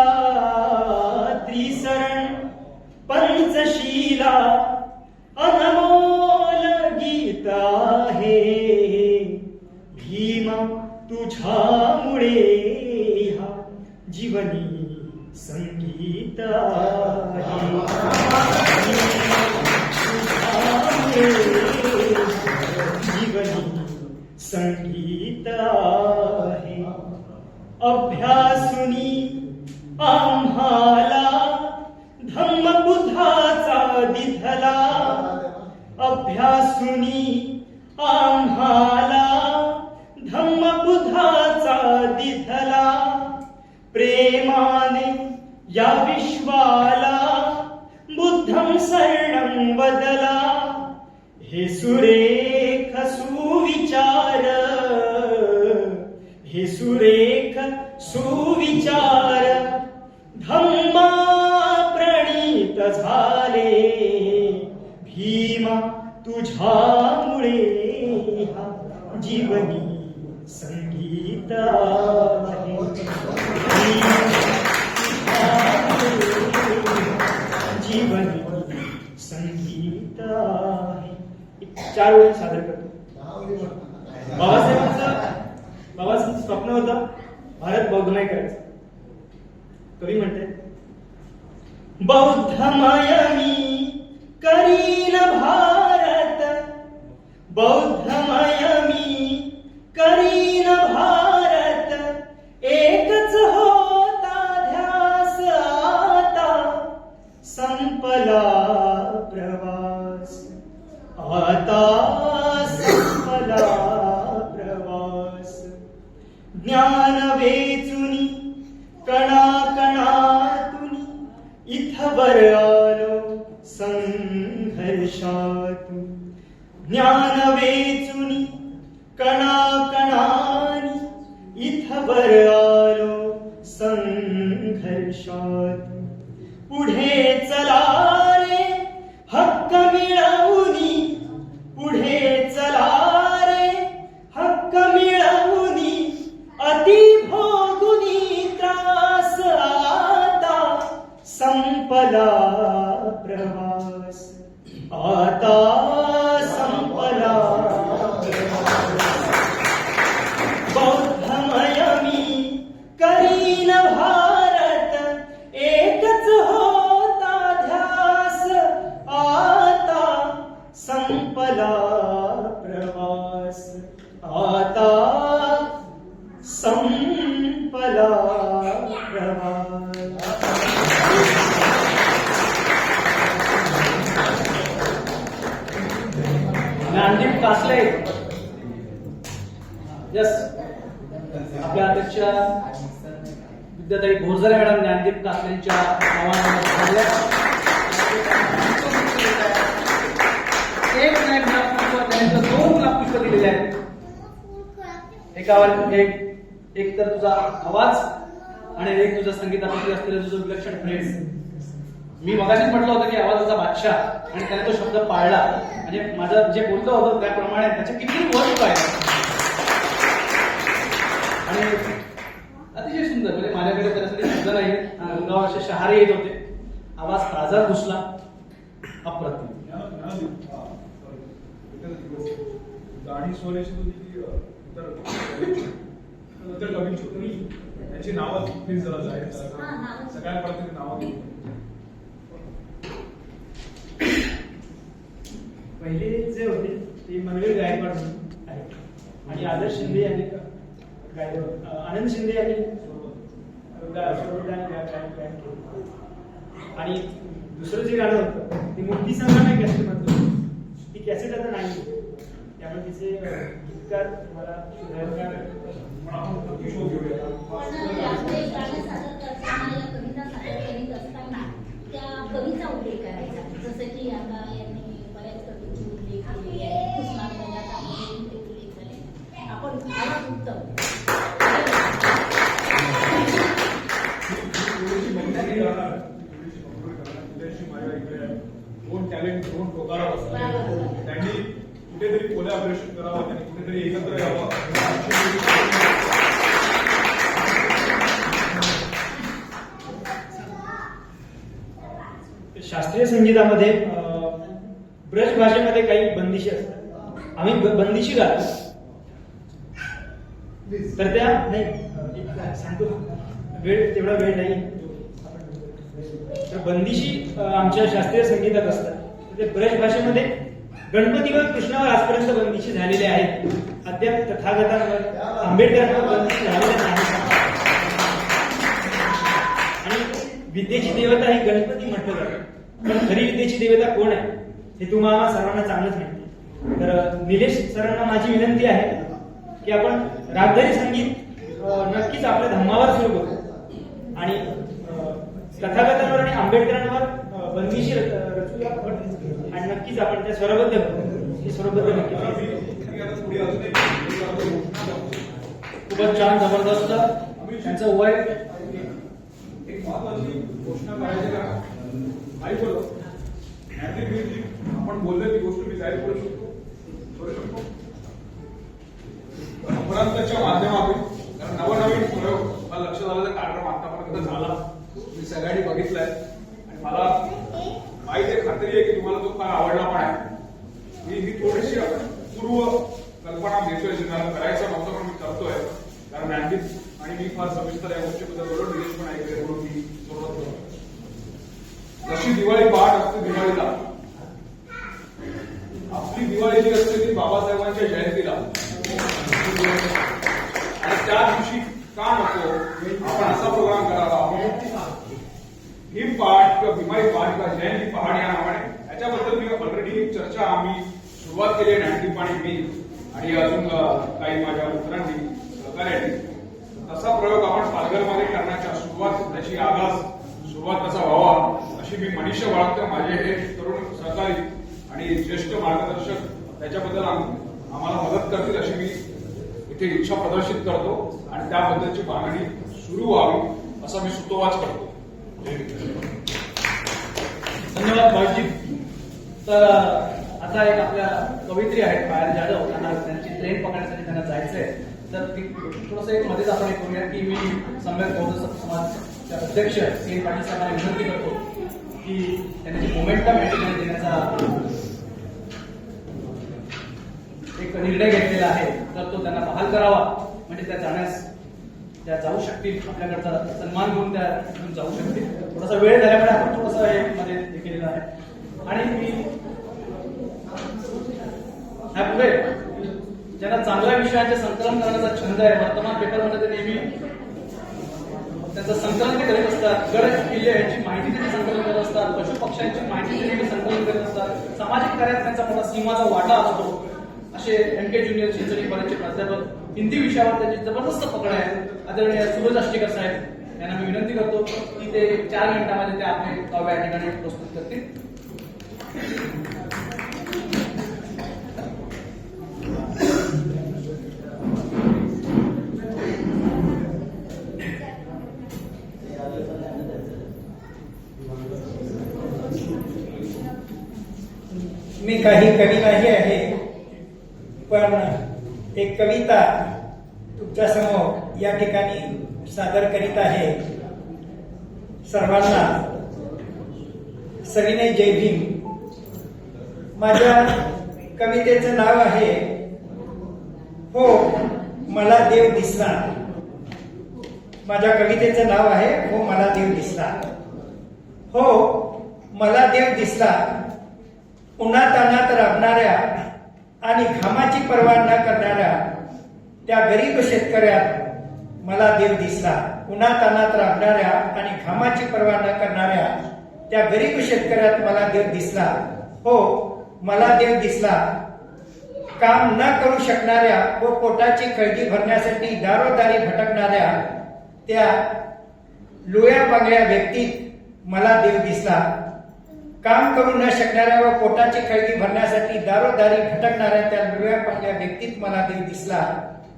त्रिसरण पंचशीला अनमोल गीत आहे. भीमा तुझ्यामुळे हा जीवनी संगीत आहे. जीवनी संगीत आहे. अभ्यासुनी आम्हाला धम्मबुद्धाचा दिधला, अभ्यासुनी आम्हाला धम्मबुद्धाचा दिधला. प्रेमाने या विश्वाला बुद्धं शरणं वदला. हे सुरेख सुविचार, हे सुरेख सुविचार धम्मा प्रणीत झाले. भीमा तुझ्यामुळे हा जीवनी संगीत आहे. जीवनी संगीत आहे. 4 वेळी सादर करतो. बाबासाहेबांचं स्वप्न होतं भारत बौद्धमय करायचं. कवी म्हणते, बौद्धमय मी करीन भारत, बौद्धमय मी करीन भारत. एकच होता ध्यास आता संपला प्रवास, आता संपला प्रवास. ज्ञान वेचुनी कणाकणातुनी इथवर आलो संघर्षातून. ज्ञान वेचुनी कणाकणानी इथवर आलो संघर्षातून. पुढे चला रे हक्क मिळवुनी, पुढे चला रे हक्क मिळवुनी. अति भोगुनी त्रास आता संपला प्रवास, आता संपला प्रवास. बौद्धमय मी करीन भारत, एकच होता ध्यास आता संपला प्रवास, आता संपला प्रवास. ज्ञानदीप कासले, यस, आपल्या अध्यक्ष विद्याताई भोरजरे मॅडम ज्ञानदीप कासलेंच्या नावाने 1 नाही गुलाब पुष्प, त्यांनी 2 गुलाब पुष्प दिलेले आहेत. एकावर एक तर तुझा आवाज आणि एक तुझा संगीताप्रती असलेलं तुझं विलक्षण प्रेम. मी मगाशीच म्हटलं होतं की आवाजाचा बादशाह, आणि त्याने तो शब्द पाळला. म्हणजे माझं जे बोलतो होतं त्याप्रमाणे त्याचे किती वर्ष आहे आणि अतिशय सुंदर. म्हणजे माझ्याकडे त्यासाठी शब्द नाही. अंगावर असे शहारे येत होते, आवाज काळजात घुसला, अप्रतिम. गाणी सोनेची इतर कवींची होती, त्यांची नावं प्लीज जरा जाहीर करा. सगळ्यात पडते नावं घेऊन. पहिले जे होते ते मनवीर गायकवाड म्हणून आहेत, आणि आदर्श शिंदे यांनी आनंद शिंदे यांनी आणि दुसरं जे गाणं होतं ते मुक्ती संग्राम कॅसेट मधलं. ती कॅसेट आता नाही, त्यामुळे तिचे गीतकार मला किशोर घेऊया. त्या कवीचा उल्लेख करायचा, जसं की आता यांनी बऱ्याच कवींचे उल्लेख केले आहे. उस्मानाबादात उल्लेख झाले. आपण उत्तम दोन टॅलेंट, 2 टोकाला बसतात. त्यांनी कुठेतरी कोलॅबोरेशन करावं, त्यांनी कुठेतरी एकत्र यावं. शास्त्रीय संगीतामध्ये ब्रज भाषेमध्ये काही बंदिशी असतात. आम्ही बंदिशी गातो. प्लीज. तर त्या नाही सांगतो, वेळ तेवढा वेळ नाही. तर बंदिशी आमच्या शास्त्रीय संगीतात असतात. ते ब्रज भाषेमध्ये गणपती व कृष्णावर आजपर्यंत बंदिशी झालेले आहेत. अद्याप तथागतांवर आंबेडकरांवर बंदिशी झालेल्या नाही. आणि विद्येची देवता ही गणपती म्हटलं जातं. पण खरी विद्येची देवता कोण आहे हे तुम्हाला सर्वांना चांगलंच माहिती. तर निलेश सरांना माझी विनंती आहे की आपण रागदारी संगीत नक्कीच आपल्या धम्मावर सुरू करू आणि तथागतांवर आणि आंबेडकरांवर बंदिशी रचूया आणि नक्कीच आपण त्या स्वरबद्ध करू. ही स्वरबद्ध नक्की खूपच छान, जबरदस्त. त्यांचं वय एक महत्वाची घोषणा करायची का नाही बोललो. आपण बोललो ती गोष्ट मी जाहीर करू शकतो. अपरांताच्या माध्यमातून कारण नवनवीन प्रयोग मला लक्षात आलं तर कार्यक्रम आतापर्यंत झाला मी सगळ्यांनी बघितलाय आणि मला माहिती आहे, खात्री आहे की तुम्हाला तो फार आवडला पण आहे. ही थोडीशी पूर्व कल्पना देतोय जे मला करायचं नव्हतं पण मी करतोय. कारण ज्ञानदीप आणि मी फार सविस्तर या गोष्टीबद्दल बोलून निलेश पण ऐकले म्हणून मी सोडत होतो. जशी दिवाळी पहाट असते दिवाळीला, आपली दिवाळी जी असते ती बाबासाहेबांच्या जयंतीला आणि त्या दिवशी का नको आपण असा प्रोग्राम करावा. ही पहाट किंवा भीमाई पहाट किंवा जयंती पहाट या नावाने याच्याबद्दल मी ऑलरेडी चर्चा आम्ही सुरुवात केली आहे. ज्ञानदीप आणि मी आणि अजून काही माझ्या मित्रांनी सहकार्याने तसा प्रयोग आपण पालघरमध्ये करण्याच्या सुरुवात त्याची सुरुवात तसा व्हावा अशी मी मनीष वाळकर माझे हे तरुण सहकारी आणि ज्येष्ठ मार्गदर्शक त्याच्याबद्दल आम्हाला मदत करतील अशी मी इथे इच्छा प्रदर्शित करतो आणि त्याबद्दलची मागणी सुरू व्हावी असा मी सुतोवाच करतो. धन्यवाद भाऊजी. तर आता एक आपल्या कवयित्री आहेत पायल जाधव, त्यांना त्यांची ट्रेन पकडण्यासाठी त्यांना जायचंय. तर थोडस एक मध्येच आपण एक करूया की मी सम्यक बौद्ध समाजचे अध्यक्ष सी एन पाटील साहेबांना विनंती करतो की त्यांनी मोमेंटम या ठिकाणी देण्याचा एक निर्णय घेतलेला आहे तर तो त्यांना बहाल करावा. म्हणजे त्या जाण्यास त्या जाऊ शकतील, आपल्याकडचा सन्मान घेऊन त्या तिथून जाऊ शकतील. थोडासा वेळ झाल्यामुळे आपण थोडंसं हे मध्ये हे केलेलं आहे. आणि मी ह्यापुढे ज्यांना चांगल्या विषयांचे संकलन करण्याचा छंद आहे, वर्तमान पेपरमध्ये ते नेहमी त्याचं संकलन ते करीत असतात. गड किल्ले यांची माहिती त्यांनी संकलन करत असतात. पशु पक्ष्यांची माहिती त्यांनी संकलन करत असतात. सामाजिक कार्यात त्यांचा मोठा सीमाचा वाटा असतो. असे MK ज्युनियर चिंचणी कॉलेजचे प्राध्यापक, हिंदी विषयावर त्यांची जबरदस्त पकड आहे. आदरणीय सूरज आष्टीकर साहेब यांना मी विनंती करतो की ते 4 मिनिटांमध्ये ते आपले काव्य या ठिकाणी प्रस्तुत करतील. मी काही कवी नाही आहे, पण एक कविता तुमच्या समोर या ठिकाणी सादर करीत आहे. सर्वांना सविनय जय भीम. माझ्या कवितेचं नाव आहे हो मला देव दिसला. माझ्या कवितेचं नाव आहे हो मला देव दिसला. हो मला देव दिसला, उन्हातान्हात राबणाऱ्या आणि घामाची पर्वा न करणाऱ्या त्या गरीब शेतकऱ्यात मला देव दिसला. उन्हातान्हात राबणाऱ्या आणि घामाची पर्वा न करणाऱ्या त्या गरीब शेतकऱ्यात मला देव दिसला. हो मला देव दिसला. काम न करू शकणाऱ्या व पोटाची खळगी भरण्यासाठी दारोदारी भटकणाऱ्या त्या लोया पांगळ्या व्यक्तीत मला देव दिसला. काम करू न शकणाऱ्या व पोटाची खळगी भरण्यासाठी दारोदारी भटकणाऱ्या त्या लोया पांगळ्या व्यक्तीत मला देव दिसला.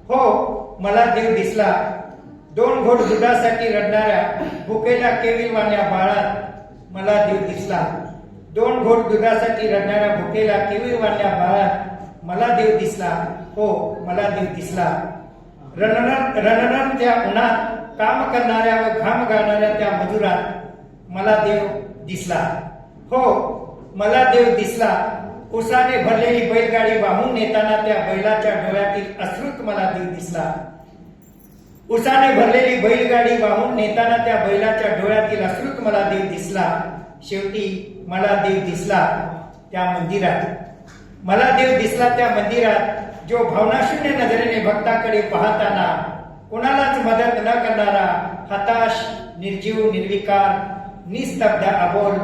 हो मला देव दिसला. 2 घोट दुधासाठी रडणाऱ्या भुकेल्या केविलवाण्या बाळात मला देव दिसला. 2 घोट दुधासाठी रडणाऱ्या भुकेल्या केविलवाण्या बाळात मला देव दिसला. हो मला देव दिसला. रणरण त्या उन्हात काम करणाऱ्या व घाम गाळणाऱ्या त्या मजुरात मला देव दिसला. हो मला देव दिसला. उसाने भरलेली बैलगाडी वाहून नेताना त्या बैलाच्या डोळ्यातील अश्रूत मला देव दिसला. उसाने भरलेली बैलगाडी वाहून नेताना त्या बैलाच्या डोळ्यातील अश्रूत मला देव दिसला. शेवटी मला देव दिसला त्या मंदिरात. मला देव दिसला त्या मंदिरात, जो भावनाशून्य नजरेने भक्ताकडे पाहताना कोणालाच मदत न करणारा, हताश, निर्जीव, निर्विकार, निस्तब्ध, अबोल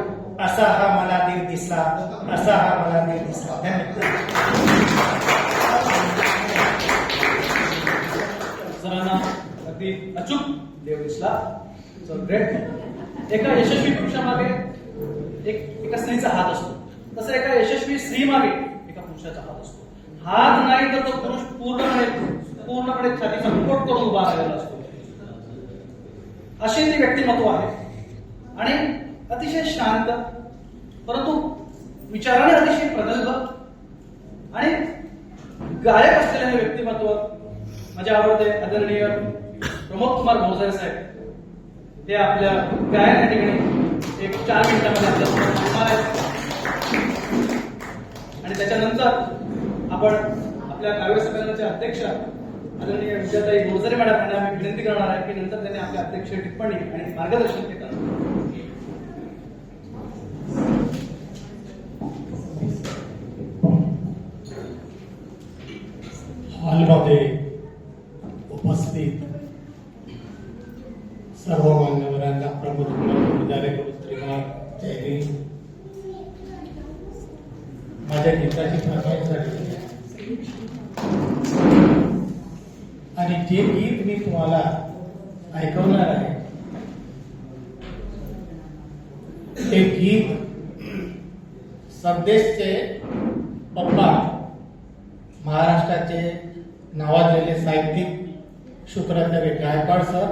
असा हा मला देव दिसला. असा हा मला देव दिसला. सरांना अगदी अचूक देव दिसला. So great. एका यशस्वी पुरुषामागे एका स्त्रीचा हात असतो, तसं एका यशस्वी स्त्रीमागे एका पुरुषाचा हात असतो. हात नाही तर तो पुरुष पूर्णपणे छातीचा मुकुट करून उभा राहिलेला असतो. असे ते व्यक्तिमत्व आहे आणि अतिशय शांत, परंतु विचाराने अतिशय प्रगल्भ आणि गायक असलेले हे व्यक्तिमत्व माझे आवडते आदरणीय प्रमोद कुमार भोसले साहेब. ते आपल्या गायन या ठिकाणी एक 4 मिनिटांमध्ये आपल्यासमोर मांडणार आहेत. आणि त्याच्यानंतर आपण आपल्या काव्य संमेलनाचे अध्यक्ष आदरणीय विजयाताई बोरसरे मॅडम यांना आम्ही विनंती करणार आहे की नंतर त्यांनी आपल्या अध्यक्ष टिप्पणी आणि मार्गदर्शन ते करणार. हॉलमध्ये उपस्थित सर्व मान्यवरांना प्रमोद कुमार श्रीमान जय हिंद. माझ्या गीताची फरमाईश झाली आणि जे गीत मी तुम्हाला ऐकवणार आहे ते गीत संदेशचे पप्पा, महाराष्ट्राचे नावाजलेले साहित्यिक शुक्रदेव गायकवाड सर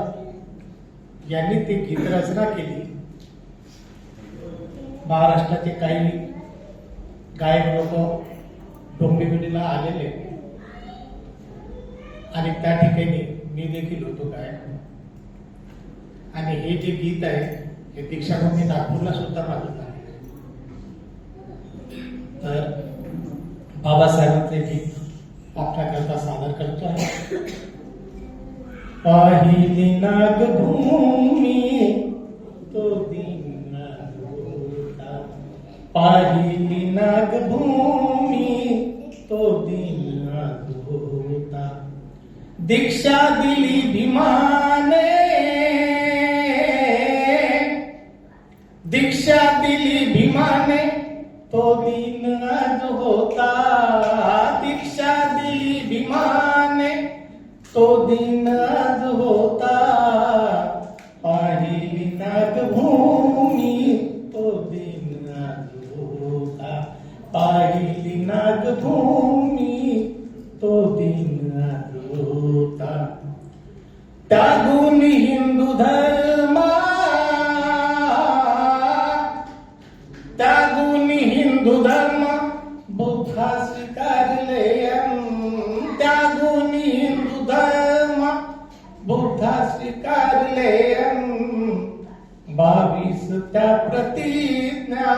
यांनी ती गीत रचना केली. महाराष्ट्राचे काही गायक लोक डोंबिवलीला आलेले आणि त्या ठिकाणी मी देखील होतो गायक. आणि हे जे गीत आहे हे दीक्षाभूमी नागपूरला सुद्धा माझं आहे. तर बाबासाहेबांचे गीत आपल्याकरता सादर करतो आहे. पाहिली नागभूमी तो दिन होता, पाहिली नागभूमी तो दिन होता, दीक्षा दिली भीमाने, दीक्षा दिली भीमाने तो दिन आज होता, दीक्षा दिली भीमाने तो दिन आज होता, पाहिली नागभूमी तो दिन आज होता, पाहिली नागभूमी तो दिन आज होता. त्यागून हिंदू धर्म, त्यागून हिंदू धर्म बुद्धा स्वीकारले, त्यागून हिंदू धर्म बुद्धा स्वीकारले, 22 त्या प्रतिज्ञा,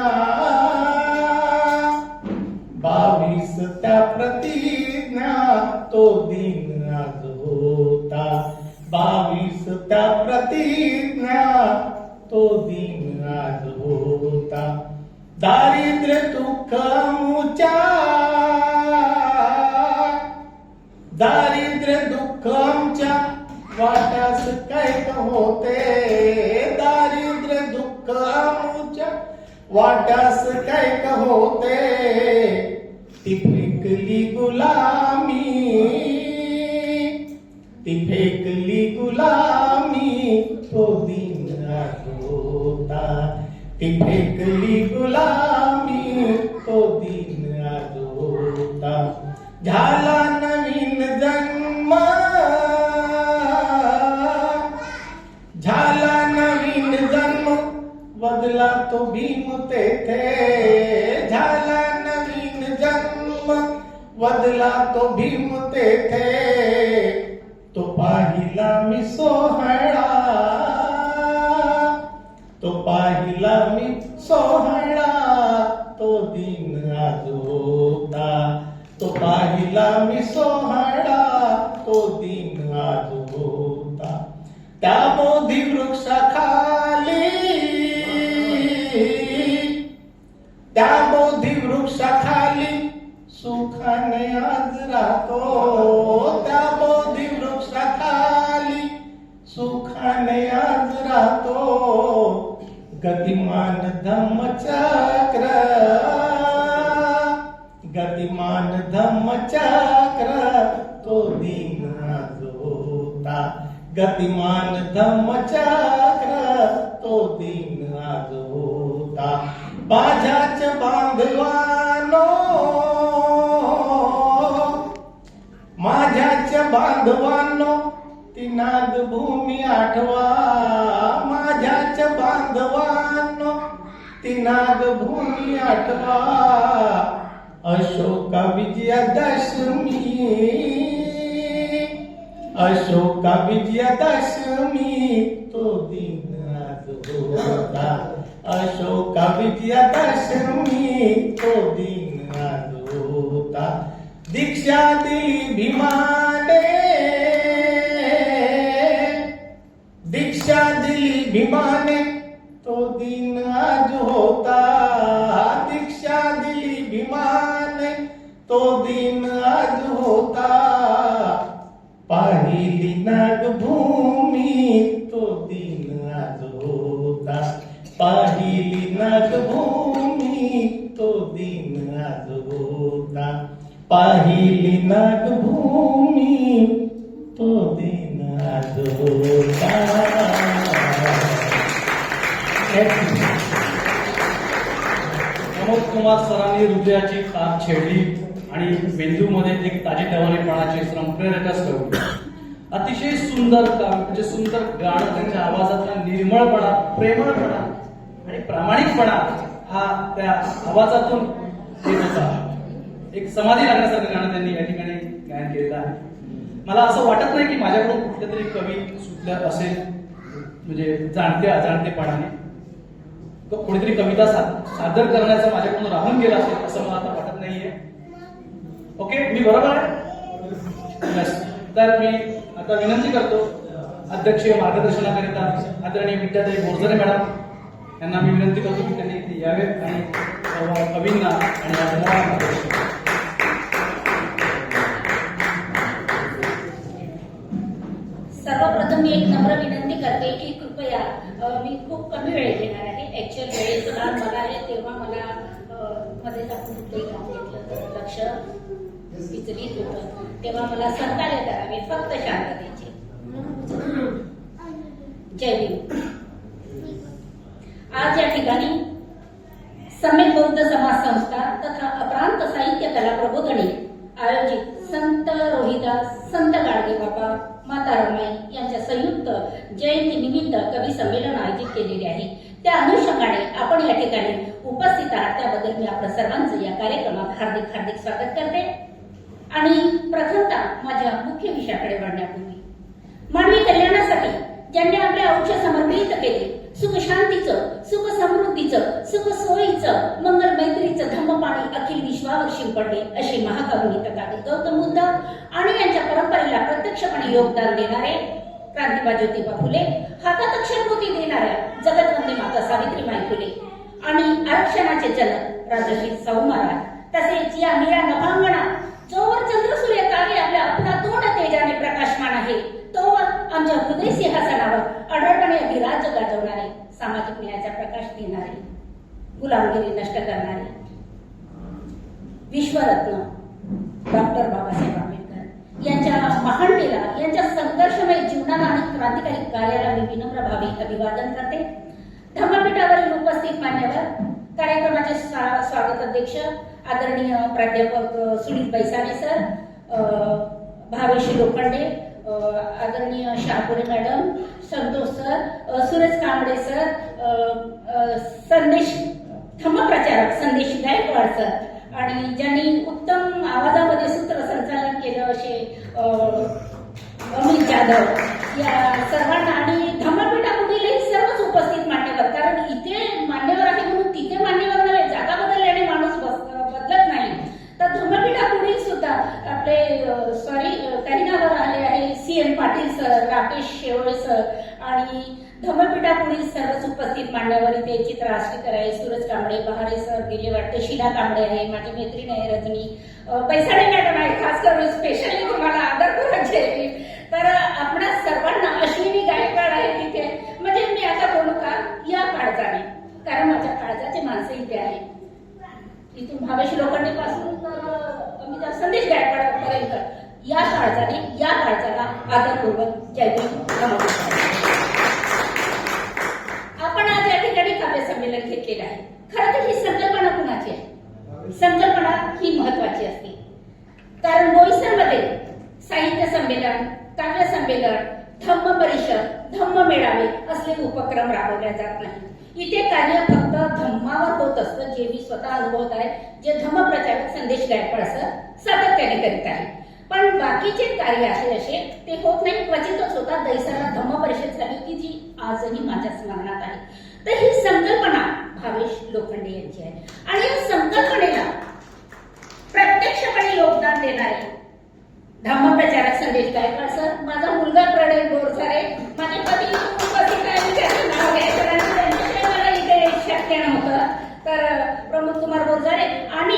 22 त्या प्रतिज्ञा तो दिन आज होता, 22 त्या प्रतिज्ञा तो दिन आज होता. दारिद्र्य दुःख मुचा, दारिद्र्य दुःख आमच्या वाट्यास काय होते, दारिद्र्य दुःख आमच्या वाट्यास काय होते, ती फेकली गुलामी, ती फेकली गुलामी तो दिन आज होता, ती फेकली गुलामी तो दिन आज होता. झाला नवीन जन्म, झाला नवीन जन्म बदला तो भीम तेथे, झाला नवीन जन्म बदला तो भीम तेथे, तो पाहिला मी सोहळा, तो पाहिला मी सोहळा तो पाहिला मी सोहळा तो दिन आज होता त्या बोधी वृक्षाखाली त्या बोधी वृक्षाखाली सुखाने आज राहतो त्या बोधी वृक्षाखाली सुखाने आज राहतो गतिमान धम्मचक्र गतिमान धम्मचक्र तो दिन आज होता गतिमान धम्मचक्र तो दिन आज होता माझ्याच बांधवानो माझ्याच बांधवांनो ती नागभूमी आठवा माझ्याच बांधवांनो ती नागभूमी आठवा अशोका विजयादशमी अशोका विजयादशमी तो दिन आज होता अशोका विजयादशमी तो दिन आज होता दीक्षा दिली भीमाने दीक्षा दिली भीमाने तो दिन आज होता दीक्षा दिली भीमाने तो दिन आज होता पाहिली नागभूमी तो दिन आज होता पाहिली नागभूमी तो दिन आज होता पाहिली नागभूमी तो दिन आज होता प्रमोद कुमार सरांनी हृदयाची तार छेडली आणि मेंदूमध्ये एक ताजेतवानेपणाचे संप्रेरकच ठेवले. अतिशय सुंदर म्हणजे सुंदर गाणं त्यांच्या आवाजातला निर्मळपणा प्रेमळपणा आणि प्रामाणिकपणा हा त्या आवाजातून येत होता. एक समाधी लागण्यासारखं गाणं त्यांनी या ठिकाणी गायन केलेलं आहे. मला असं वाटत नाही की माझ्याकडून कुठल्या तरी कवी सुटलं असेल म्हणजे अजाणतेपणाने कोणीतरी कविता सादर करण्याचं माझ्याकडून राहून गेला असेल असं मला आता वाटत नाहीये. ओके, मी बरोबर आहे? तर मी आता विनंती करतो अध्यक्षीय मार्गदर्शनाकरिता आदरणीय विद्याताई बोरजरे मॅडम यांना मी विनंती करतो की त्यांनी इथे यावेत आणि कवींना आणि मार्गदर्शन. सर्वप्रथम मी एक नम्र विनंती करते की कृपया मी खूप कमी वेळ घेणार आहे. ऍक्च्युअल वेळेचं काम मला आहे तेव्हा मला मध्ये टाकून काम घेतलं तर लक्ष विचलित होतं तेव्हा मला सहकार्य करावे फक्त शांततेचे. जय भीम. आज या ठिकाणी सम्यक बौद्ध समाज संस्था तथा अप्रांत साहित्य कला प्रबोधने आयोजित संत रोहिदास संत गाडगे बाबा माता रमाई यांच्या संयुक्त जयंती निमित्त कवी संमेलन आयोजित केलेले आहे. त्या अनुषंगाने आपण या ठिकाणी उपस्थित आहात त्याबद्दल मी आपल्या सर्वांचं या कार्यक्रमात हार्दिक हार्दिक स्वागत करते. आणि प्रथमतः माझ्या मुख्य विषयाकडे वळण्यापूर्वी मानवी कल्याणासाठी ज्यांनी आपले आयुष्य समर्पित केले सुख शांतीचं सुख समृद्धीचं सुख सोयीचं मंगल मैत्रीचं धम्मपाणी अखिल विश्वावर शिंपडले अशी महाकवी तथागत गौतम बुद्ध आणि यांच्या परंपरेला प्रत्यक्षपणे योगदान देणारे क्रांतिबा ज्योतिबा फुले हातात अक्षरमोती देणाऱ्या जगतवंदी माता सावित्रीबाई फुले आणि आरक्षणाचे जनक राजश्री शाहू महाराज तसेच या मीरा नभांगणा जोवर चंद्रसूर्य तारे आपल्या अफलातून तेजाने प्रकाशमान आहे तोवर आमच्या हृदय सिंहासनावर अढळपणे अधिराज्य गाजवणारे सामाजिक न्यायाचा प्रकाश देणारे गुलामगिरी नष्ट करणारे विश्वरत्न डॉक्टर बाबासाहेब आंबेडकर यांच्या महानतेला यांच्या संघर्षमय जीवनाला आणि क्रांतिकारी कार्याला मी विनम्र भावे अभिवादन करते. धम्मपीठावरील उपस्थित मान्यवर कार्यक्रमाचे स्वागत अध्यक्ष आदरणीय प्राध्यापक सुनील बैसाणे सर भावेशी लोखंडे आदरणीय Shahpure madam Santosh sir Suresh Kamble sir संदेश धम्मप्रचारक संदेश गायकवाड सर आणि ज्यांनी उत्तम आवाजामध्ये सूत्रसंचालन केलं असे अमित जाधव या सर्वांना आणि धम्मपीठापुढील सर्वच उपस्थित मान्यवर कारण इथे मान्यवर आहे म्हणून तिथे मान्यवर नव्हे जागा बदलल्याने माणूस बदलत नाही तर धम्मपीठापुढील CM Patil sir, Rakesh Shewale sir आणि धम्मपीठापुढील सर्वच उपस्थित मान्यवर इथे चित्रा आष्टीकर आहे, सूरज कांबळे, बहारे सर गेले वाटते, शीला कांबळे आहे, माझी मैत्रीण आहे रजनी, पैसाडे मॅडम आहे, खास करून स्पेशली तुम्हाला आदर करायचे आहे. तर आपणा सर्वांना अश्विनी गायकवाड आहे तिथे. म्हणजे मी आता बोलू का या काळजाने, कारण माझ्या काळजाचे माणसं इथे आहे. इथून भावेश लोखंडे पासून तर संदेश गायकवाड पर्यंत या काळजाने, या काळजाला आदरपूर्वक जय भीम नमस्कार. आपण आज या ठिकाणी काव्य संमेलन घेतलेलं आहे. खरं तर ही संकल्पना कुणाची आहे? संकल्पना ही महत्वाची असते, कारण बोईसरमध्ये साहित्य संमेलन, काव्य संमेलन, धम्म परिषद, धम्म मेळावे असले उपक्रम राबवले जात नाही. इथे कार्य फक्त धम्मावर होत असतं, जे मी स्वतः अनुभवत आहे, जे धम्म प्रचारक संदेश गायकवाड सर सातत्याने करीत आहे. पण बाकीचे कार्य असे ते होत नाही, क्वचितच होतात. दैसरला धम्म परिषद झाली की जी आजही माझ्या स्मरणात आहे. तर ही संकल्पना भावेश लोखंडे यांची आहे आणि या संकल्पनेला प्रत्यक्षपणे योगदान देणारे धम्म प्रचारक संदेश गायकवाड सर, माझा मुलगा प्रणय बोरसारे, माझे पती उपस्थित आहे, त्याचं नाव घ्यायचं आणि त्यांच्याशिवाय मला इथे शक्य नव्हतं. तर प्रमोद कुमार बोरसारे आणि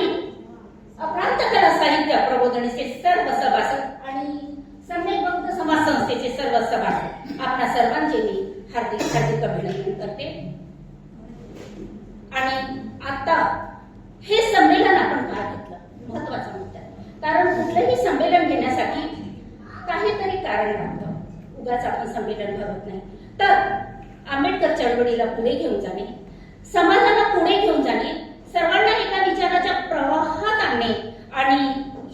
अप्रांत कला साहित्य प्रबोधनीचे सर्व सभासद आणि सम्यक बौद्ध समाज संस्थेचे सर्व सभासद, आपल्या सर्वांचे मी हार्दिक हार्दिक अभिनंदन करते. आणि आता हे संमेलन आपण का घेतलं महत्वाचा मुद्दा, कारण कुठलंही संमेलन घेण्यासाठी काहीतरी कारण लागतं. उगाच आपण संमेलन भरवत नाही. तर आंबेडकर चळवळीला पुढे घेऊन जाणे, समाजाला पुढे घेऊन जाणे, सर्वांना एका विचाराच्या प्रवाहात आणणे आणि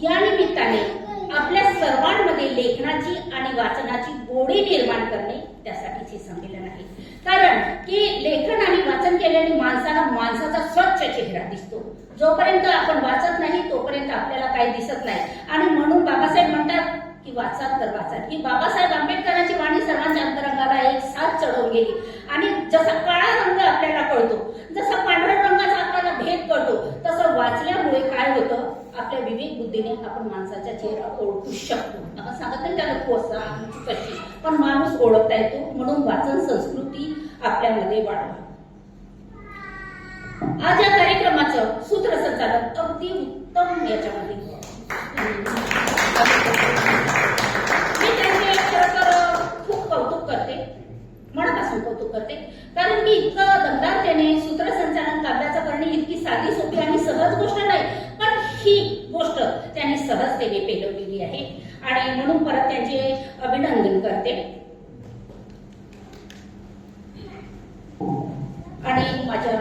या निमित्ताने आपल्या सर्वांमध्ये लेखनाची आणि वाचनाची गोडी निर्माण करणे, त्यासाठीच हे संमेलन आहे. कारण की लेखन आणि वाचन केल्याने माणसाला माणसाचा स्वच्छ चेहरा दिसतो. जोपर्यंत आपण वाचत नाही तोपर्यंत आपल्याला काही दिसत नाही. आणि म्हणून बाबासाहेब म्हणतात की वाचा तर वाचा. ही बाबासाहेब आंबेडकरांची वाणी सर्वांच्या अंतरंगाला एक साथ चढवून गेली. आणि जसा काळा रंग आपल्याला कळतो, जसा पांढऱ्या रंगाचा आपल्याला भेद कळतो, तसं वाचल्यामुळे काय होतं, आपल्या विवेक बुद्धीने आपण माणसाचा चेहरा ओळखू शकतो. आपण सांगत नाही त्याला कोसा कशी, पण माणूस ओळखता येतो. म्हणून वाचन संस्कृती आपल्यामध्ये वाढवा. आज या कार्यक्रमाचं सूत्रसंचालन अगदी उत्तम याच्यामध्ये मी त्यांचे खरं तर खूप कौतुक करते, मनापासून कौतुक करते. कारण की इतकं दमदारतेने सूत्रसंचालन काव्याचं करणे इतकी साधी सोपी आणि सहज गोष्ट नाही, पण ही गोष्ट त्यांनी सहजतेने पेलवलेली आहे आणि म्हणून परत त्यांचे अभिनंदन करते. आणि माझ्या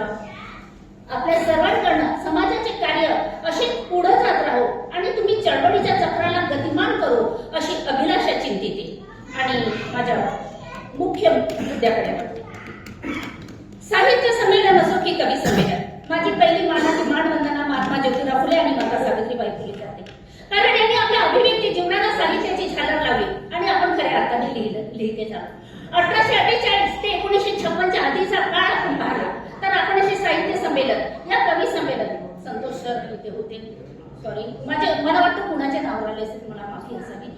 आपल्या सर्वांकडनं समाजाचे कार्य असे पुढे जात राहो आणि तुम्ही चळवळीच्या चक्राला गतिमान करू अशी अभिलाषा चिंतिते. आणि माझ्या मुख्य मुद्द्याकडे साहित्य संमेलन असो की कवी संमेलन, माझी पहिली मानाची मानवंदना महात्मा ज्योतिराव फुले आणि माता सावित्रीबाई फुले जाते. कारण यांनी आपल्या अभिव्यक्ती जीवनाला साहित्याची झालर लावली आणि आपण खऱ्या अर्थाने लिहिते जातो. 1848 ते 1956च्या आधीचा काळ आपण पाहिला तर आपण असे साहित्य संमेलन, या कवी संमेलन, संतोष सर इथे होते, सॉरी मला वाटतं कुणाचे नाव आले असेल, मला माफी असावी.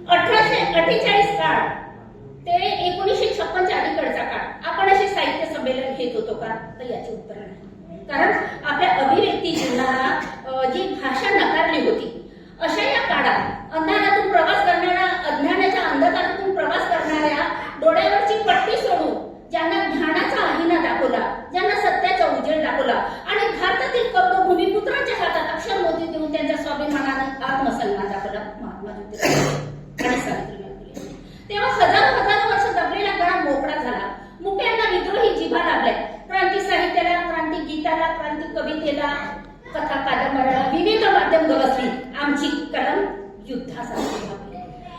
1848 काळ ते 1956च्या अलीकडचा काळ आपण असे साहित्य संमेलन घेत होतो का, तर याचे उत्तर नाही. कारण आपल्या अभिव्यक्ती जीवनाला जी भाषा नकारली होती, अशा या काळात अंधारातून प्रवास करणाऱ्या, अज्ञानाच्या अंधकारातून प्रवास करणाऱ्या, डोळ्यावरची पट्टी सोडून ज्यांना ज्ञानाचा आहिना दाखवला, ज्यांना सत्याचा उजेड दाखवला आणि भारतातील कब्र भूमिपुत्रांच्या हातात अक्षर मोती देऊन त्यांच्या स्वाभिमानाने आत्मसन्मान दाखवला महात्मा ज्योतिराव आणि सावित्रीबाई फुले. तेव्हा हजारो वर्ष दबलेला गळा मोकळा झाला. मुक्यांना विद्रोही जिभा लागल्या. क्रांती साहित्याला, क्रांती गीताला, क्रांती कवितेला, कथा कादंबऱ्याला विविध माध्यम गवसली. आमची कलम युद्धासाठी लागली.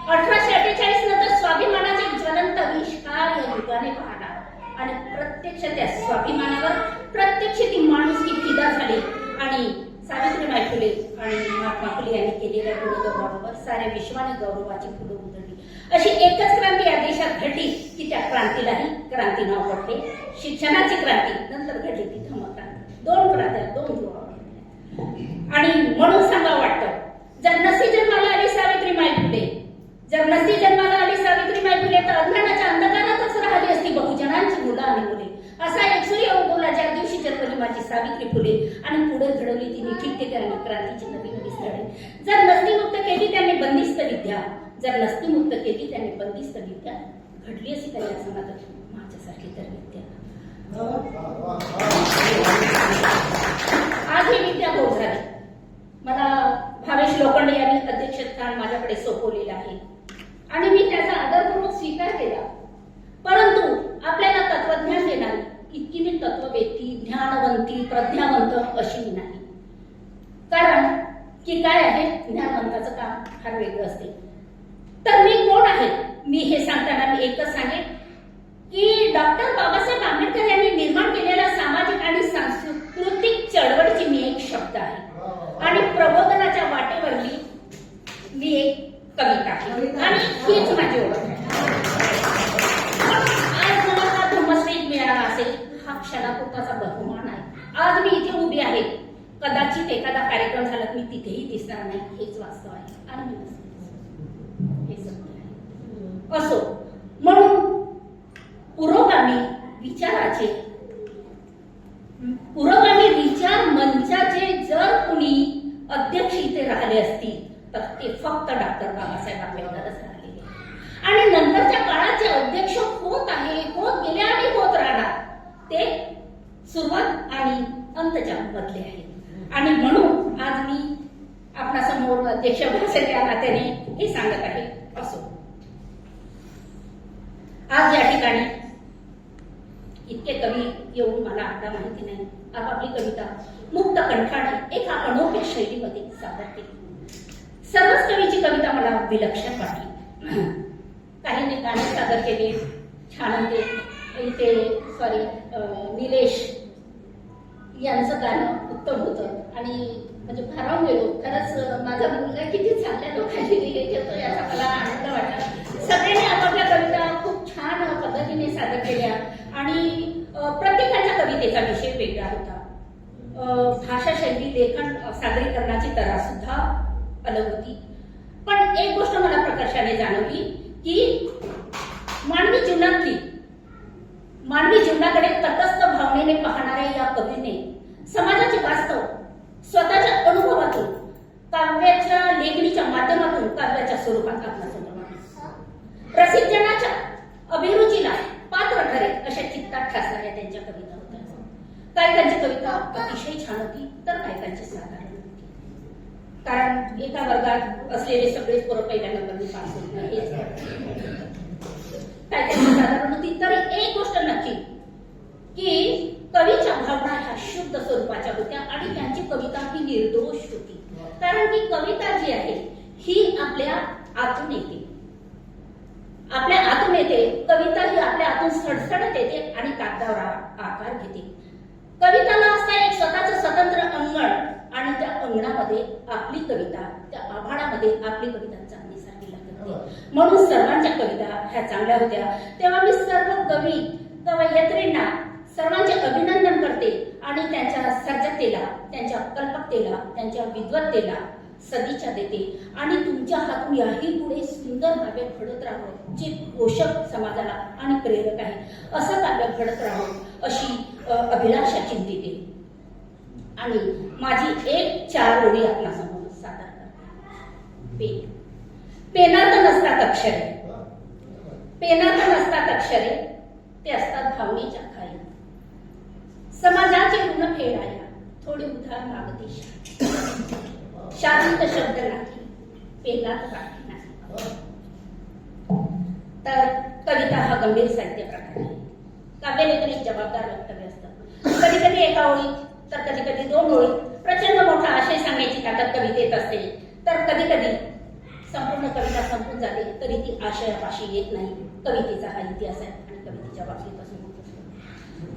1848 नंतर स्वाभिमानाचे ज्वलंत विष्कार या युगाने पाहला आणि प्रत्यक्ष त्या स्वाभिमानावर प्रत्यक्ष ती माणुसकी फिदा झाली आणि सावित्रीबाई फुले आणि महात्मा फुले यांनी केलेल्या गुणगौरवावर साऱ्या विश्वाने गौरवाची फुलं उधळली. अशी एकच क्रांती या देशात घडली की त्या क्रांतीलाही क्रांती नाव पडले. शिक्षणाची क्रांती, नंतर घडली ती धम्मक्रांती. दोन क्रांत्या, दोन ध्रुवा. आणि म्हणून सांगा वाटतं, जर नसी जन्माला आली सावित्रीबाई फुले, जर नसती जन्माला आली सावित्रीबाई फुले तर अज्ञानाच्या अंधकारातच राहिली असती बहुजनांची मुलं आणि मुले. असा एक सूर्य उगवला ज्या दिवशी जन्मली माझी सावित्री फुले आणि पुढे घडवली तिने ठिकठिकाणी क्रांतीची नवी नवी स्थळे. जर नसती मुक्त केली त्याने बंदिस्त विद्या, जर नसती मुक्त केली त्याने बंदिस्त विद्या, घडली अशी त्या समाजात माझ्यासारखी तर विद्या. आज ही विद्या बोध झाली. मला भावेश लोखंडे यांनी अध्यक्षस्थान माझ्याकडे सोपवलेलं आहे आणि मी त्याचा आदरपूर्वक स्वीकार केला. परंतु आपल्याला तत्वज्ञान देणारी इतकी मी तत्ववेत्ती, ज्ञानवंती, प्रज्ञावंत अशी मी नाही. कारण की काय आहे, ज्ञानवंताचं काम फार वेगळं असते. तर मी कोण आहे, मी हे सांगताना मी एकच सांगेन की डॉक्टर बाबासाहेब आंबेडकर यांनी निर्माण केलेल्या सामाजिक आणि सांस्कृतिक चळवळीची मी एक शब्द आहे आणि प्रबोधनाच्या वाटेवरली मी एक कविता आहे आणि हीच माझी ओळख आहे. आज मला हा धम्मश्रेष्ठ मिळाला असेल हा क्षणापुरताचा बहुमान आहे. आज मी इथे उभी आहे. कदाचित एखादा कार्यक्रम झाला मी तिथेही दिसणार नाही, हेच वास्तव आहे आणि मी नसते, हे सत्य आहे. असो, म्हणून पुरोगामी विचार मंचाचे जर कुणी अध्यक्ष इथे राहिले असतील तर ते फक्त डॉक्टर बाबासाहेब आंबेडकरच राहिलेले आणि नंतरच्या काळात जे अध्यक्ष होत आहे, होत गेले आणि होत राहणार ते सुरुवात आणि अंतच्या मधले आहे. आणि म्हणून आज मी आपणासमोर अध्यक्ष भाषण या नात्याने हे सांगत आहे. असो, आज या ठिकाणी इतके कवी येऊन मला आता माहिती नाही आपापली कविता मुक्त कंठाने एका अनोख्या शैलीमध्ये सादर केली. सर्वच कवीची कविता मला विलक्षण वाटली. काहींनी गाणे सादर केले, छानंते इथे निलेश यांचं गाणं उत्तम होतं आणि म्हणजे भारावून गेलो. खरंच माझा मुलगा किती चांगल्या लोकांची हे घेतो याचा मला आनंद वाटला. सगळ्यांनी आपापल्या कविता खूप छान पद्धतीने सादर केल्या आणि प्रत्येकाच्या कवितेचा विषय वेगळा होता. भाषा शैली, लेखन, सादरीकरणाची तरा सुद्धा अलग होती. पण एक गोष्ट मला प्रकर्षाने जाणवली की मानवी जीवनाकडे तटस्थ भावनेने पाहणाऱ्या या कवीने समाजाचे वास्तव स्वतःच्या अनुभवातून काव्याच्या लेखणीच्या माध्यमातून काव्याच्या स्वरूपात आपणासमोर मांडले. प्रसिद्धजनाच्या अभिरुचीला पात्र ठरेल अशा चित्तात ठसणाऱ्या त्यांच्या कविता होत्या. काहीकांची कविता अतिशय छान होती तर काहीकांची साधारण होती. कारण एका वर्गात असलेले सगळेच पोरं पहिल्या नंबरने पास होत नाही, हेच काहीकांची साधारण होती. तर एक गोष्ट नक्की की कवीच्या भावना ह्या शुद्ध स्वरूपाच्या होत्या आणि त्यांची कविता ही निर्दोष होती. कारण की कविता जी आहे ही आपल्या आतून येते, आपल्या आतून येते. कविता ही आपल्या आतून सडसडत येते आणि कागदावर आकार घेते. कविताला असता एक स्वतःचं स्वतंत्र अंगण आणि त्या अंगणामध्ये आपली कविता, त्या आभाळामध्ये आपली कविता चांदणीसारखी लागते. म्हणून सर्वांच्या कविता ह्या चांगल्या होत्या. तेव्हा मी सर्व कवी कवयित्रींना सर्वांचे अभिनंदन करते आणि त्यांच्या सर्जकतेला, त्यांच्या कल्पकतेला, त्यांच्या विद्वत्तेला सदिच्छा देते आणि तुमच्या हातून याही पुढे सुंदर काव्य घडत राहावं जे पोषक समाजाला आणि प्रेरक आहे असं काव्य घडत राहावं अशी अभिलाषा चिंतिते. आणि माझी एक 4 ओळी आपणासमोर सादर करते. पेनात नसतात अक्षरे, पेनात नसतात अक्षरे, ते असतात भावनेच्या खाई. समाजाचे ऋण फेडायला थोडी उधार मागते शांत शब्द नाही, पेनात राखी नाही. तर कविता हा गंभीर साहित्य प्रकार आहे. काव्यलेखन एक जबाबदार वक्तव्य असतं. कधी कधी एका ओळीत तर कधी कधी 2 ओळीत प्रचंड मोठा आशय सांगण्याची ताकद कवितेत असते. तर कधी कधी संपूर्ण कविता संपून जाते तरी ती आशयापाशी येत नाही. कवितेचा हा इतिहास आहे आणि कवितेच्या बाबतीत असं होत असतं.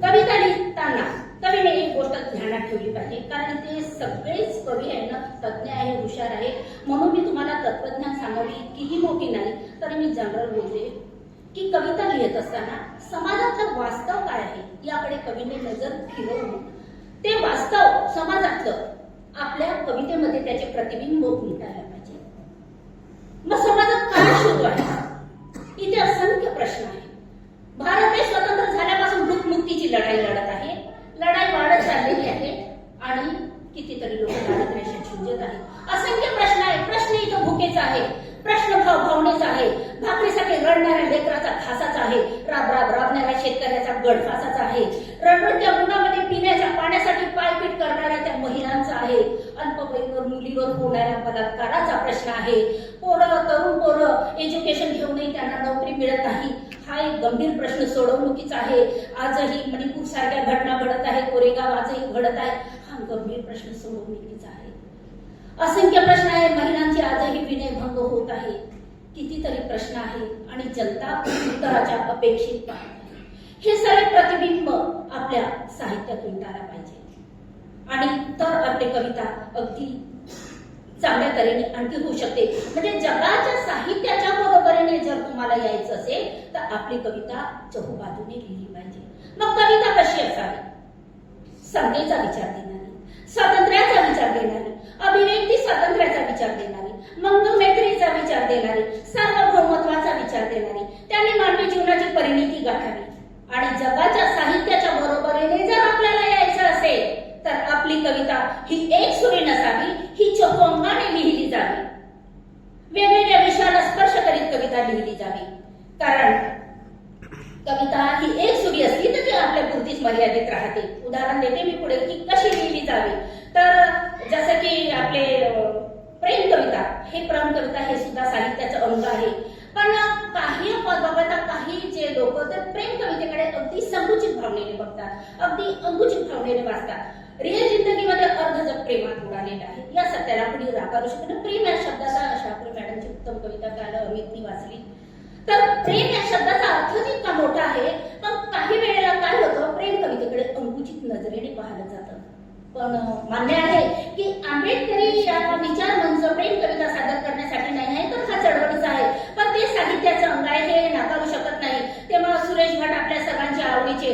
कविता लिहिताना कवीने एक गोष्ट ध्यानात ठेवली पाहिजे. कारण ते सगळेच कवी आहे ना, तज्ञ आहे, हुशार आहे. म्हणून मी तुम्हाला तत्वज्ञान सांगावी इतकीही मोठी नाही तरी मी जनरल बोलते की कविता लिहित असताना समाजातलं वास्तव काय आहे याकडे कवीने नजर फिरवून ते वास्तव समाजातलं आपल्या कवितेमध्ये त्याचे प्रतिबिंब उमटायला पाहिजे. मग समाजात काय सुरू आहे. इथे असंख्य प्रश्न आहे. भारत देश स्वतंत्र झाल्यापासून मुक्तीची लढाई लढत आहे. लढाई वाढत चाललेली आहे आणि कितीतरी लोक दारिद्र्याशी झुंजत आहेत. असंख्य प्रश्न आहे. प्रश्न इथं भुकेचा आहे, प्रश्न भावनेचा आहे, भाकरीसाठी रडणाऱ्या लेकराचा खासाचा आहे, राबणाऱ्या शेतकऱ्याचा गडफासाचा आहे, रणरणत्या उन्हामध्ये पिण्याच्या पाण्यासाठी पायपीट करणाऱ्या त्या महिलांचा आहे, अल्पवयीन मुलीवर होणाऱ्या बलात्काराचा प्रश्न आहे, तरुण पोरं एज्युकेशन घेऊनही त्यांना नोकरी मिळत नाही, हा एक गंभीर प्रश्न सोडवणुकीचा आहे. आजही मणिपूर सारख्या घटना घडत आहे, कोरेगाव आजही घडत आहे, हा गंभीर प्रश्न सोडवणुकीचा आहे. असंख्य प्रश्न आहे. महिलांची आजही विनयभंग होत आहे. कितीतरी प्रश्न आहेत आणि जनता उत्तराच्या अपेक्षित पाहत आहे. हे सगळे प्रतिबिंब आपल्या साहित्यात उमटायला पाहिजे आणि तर आपली कविता अगदी चांगल्या तऱ्हेने आणखी होऊ शकते. म्हणजे जगाच्या साहित्याच्या बरोबरीने जर तुम्हाला यायचं असेल तर आपली कविता चहूबाजूने लिहिली पाहिजे. मग कविता कशी असावी? समतेचा विचार देणारी, स्वातंत्र्याचा विचार देणारी, अभिव्यक्ती स्वातंत्र्याचा विचार देणारी, मंगलमैत्रीचा विचार देणारी, सार्वभौमत्वाचा विचार देणारी, त्यांनी मानवी जीवनाची परिणिती गाठावी. आणि जगाच्या साहित्याच्या बरोबरीने जर आपल्याला यायचं असेल तर आपली कविता ही एक सुरी नसावी, ही चौकोंगाने लिहिली जावी. वेगवेगळ्या विषयाला स्पर्श करीत कविता लिहिली जावी. कारण कविता ही एक सुरी असली तर ती आपल्या पुरतीच मर्यादित राहते. उदाहरण देते मी पुढे की कशी लिहिली जावी. तर जसं की आपले प्रेम कविता, हे प्रेम कविता हे सुद्धा साहित्याचं अंग आहे. पण काही बघता काही जे लोक तर प्रेम कवितेकडे अगदी संकुचित भावनेने बघतात, अगदी अंकुचित भावनेने वाचतात. रिअल जिंदगीमध्ये अर्ध जग प्रेमात उडालेलं आहे. या सत्याला कुणी राखारू शकत नाही. प्रेम या शब्दाचा शास्त्री मॅडमची उत्तम कविता काल अमितनी वाचली. तर प्रेम या शब्दाचा अर्थ इतका मोठा आहे, पण काही वेळेला काय होतं, प्रेम कवितेकडे अंकुचित नजरेने पाहिलं जातं. पण मान्य आहे की आंबेडकरी या विचार मंच प्रेम कविता सादर करण्यासाठी नाही आहे, तर हा चळवळीचा आहे. पण ते साहित्याचं अंग आहे, हे नाकारू शकत नाही. तेव्हा सुरेश भट आपल्या सर्वांच्या आवडीचे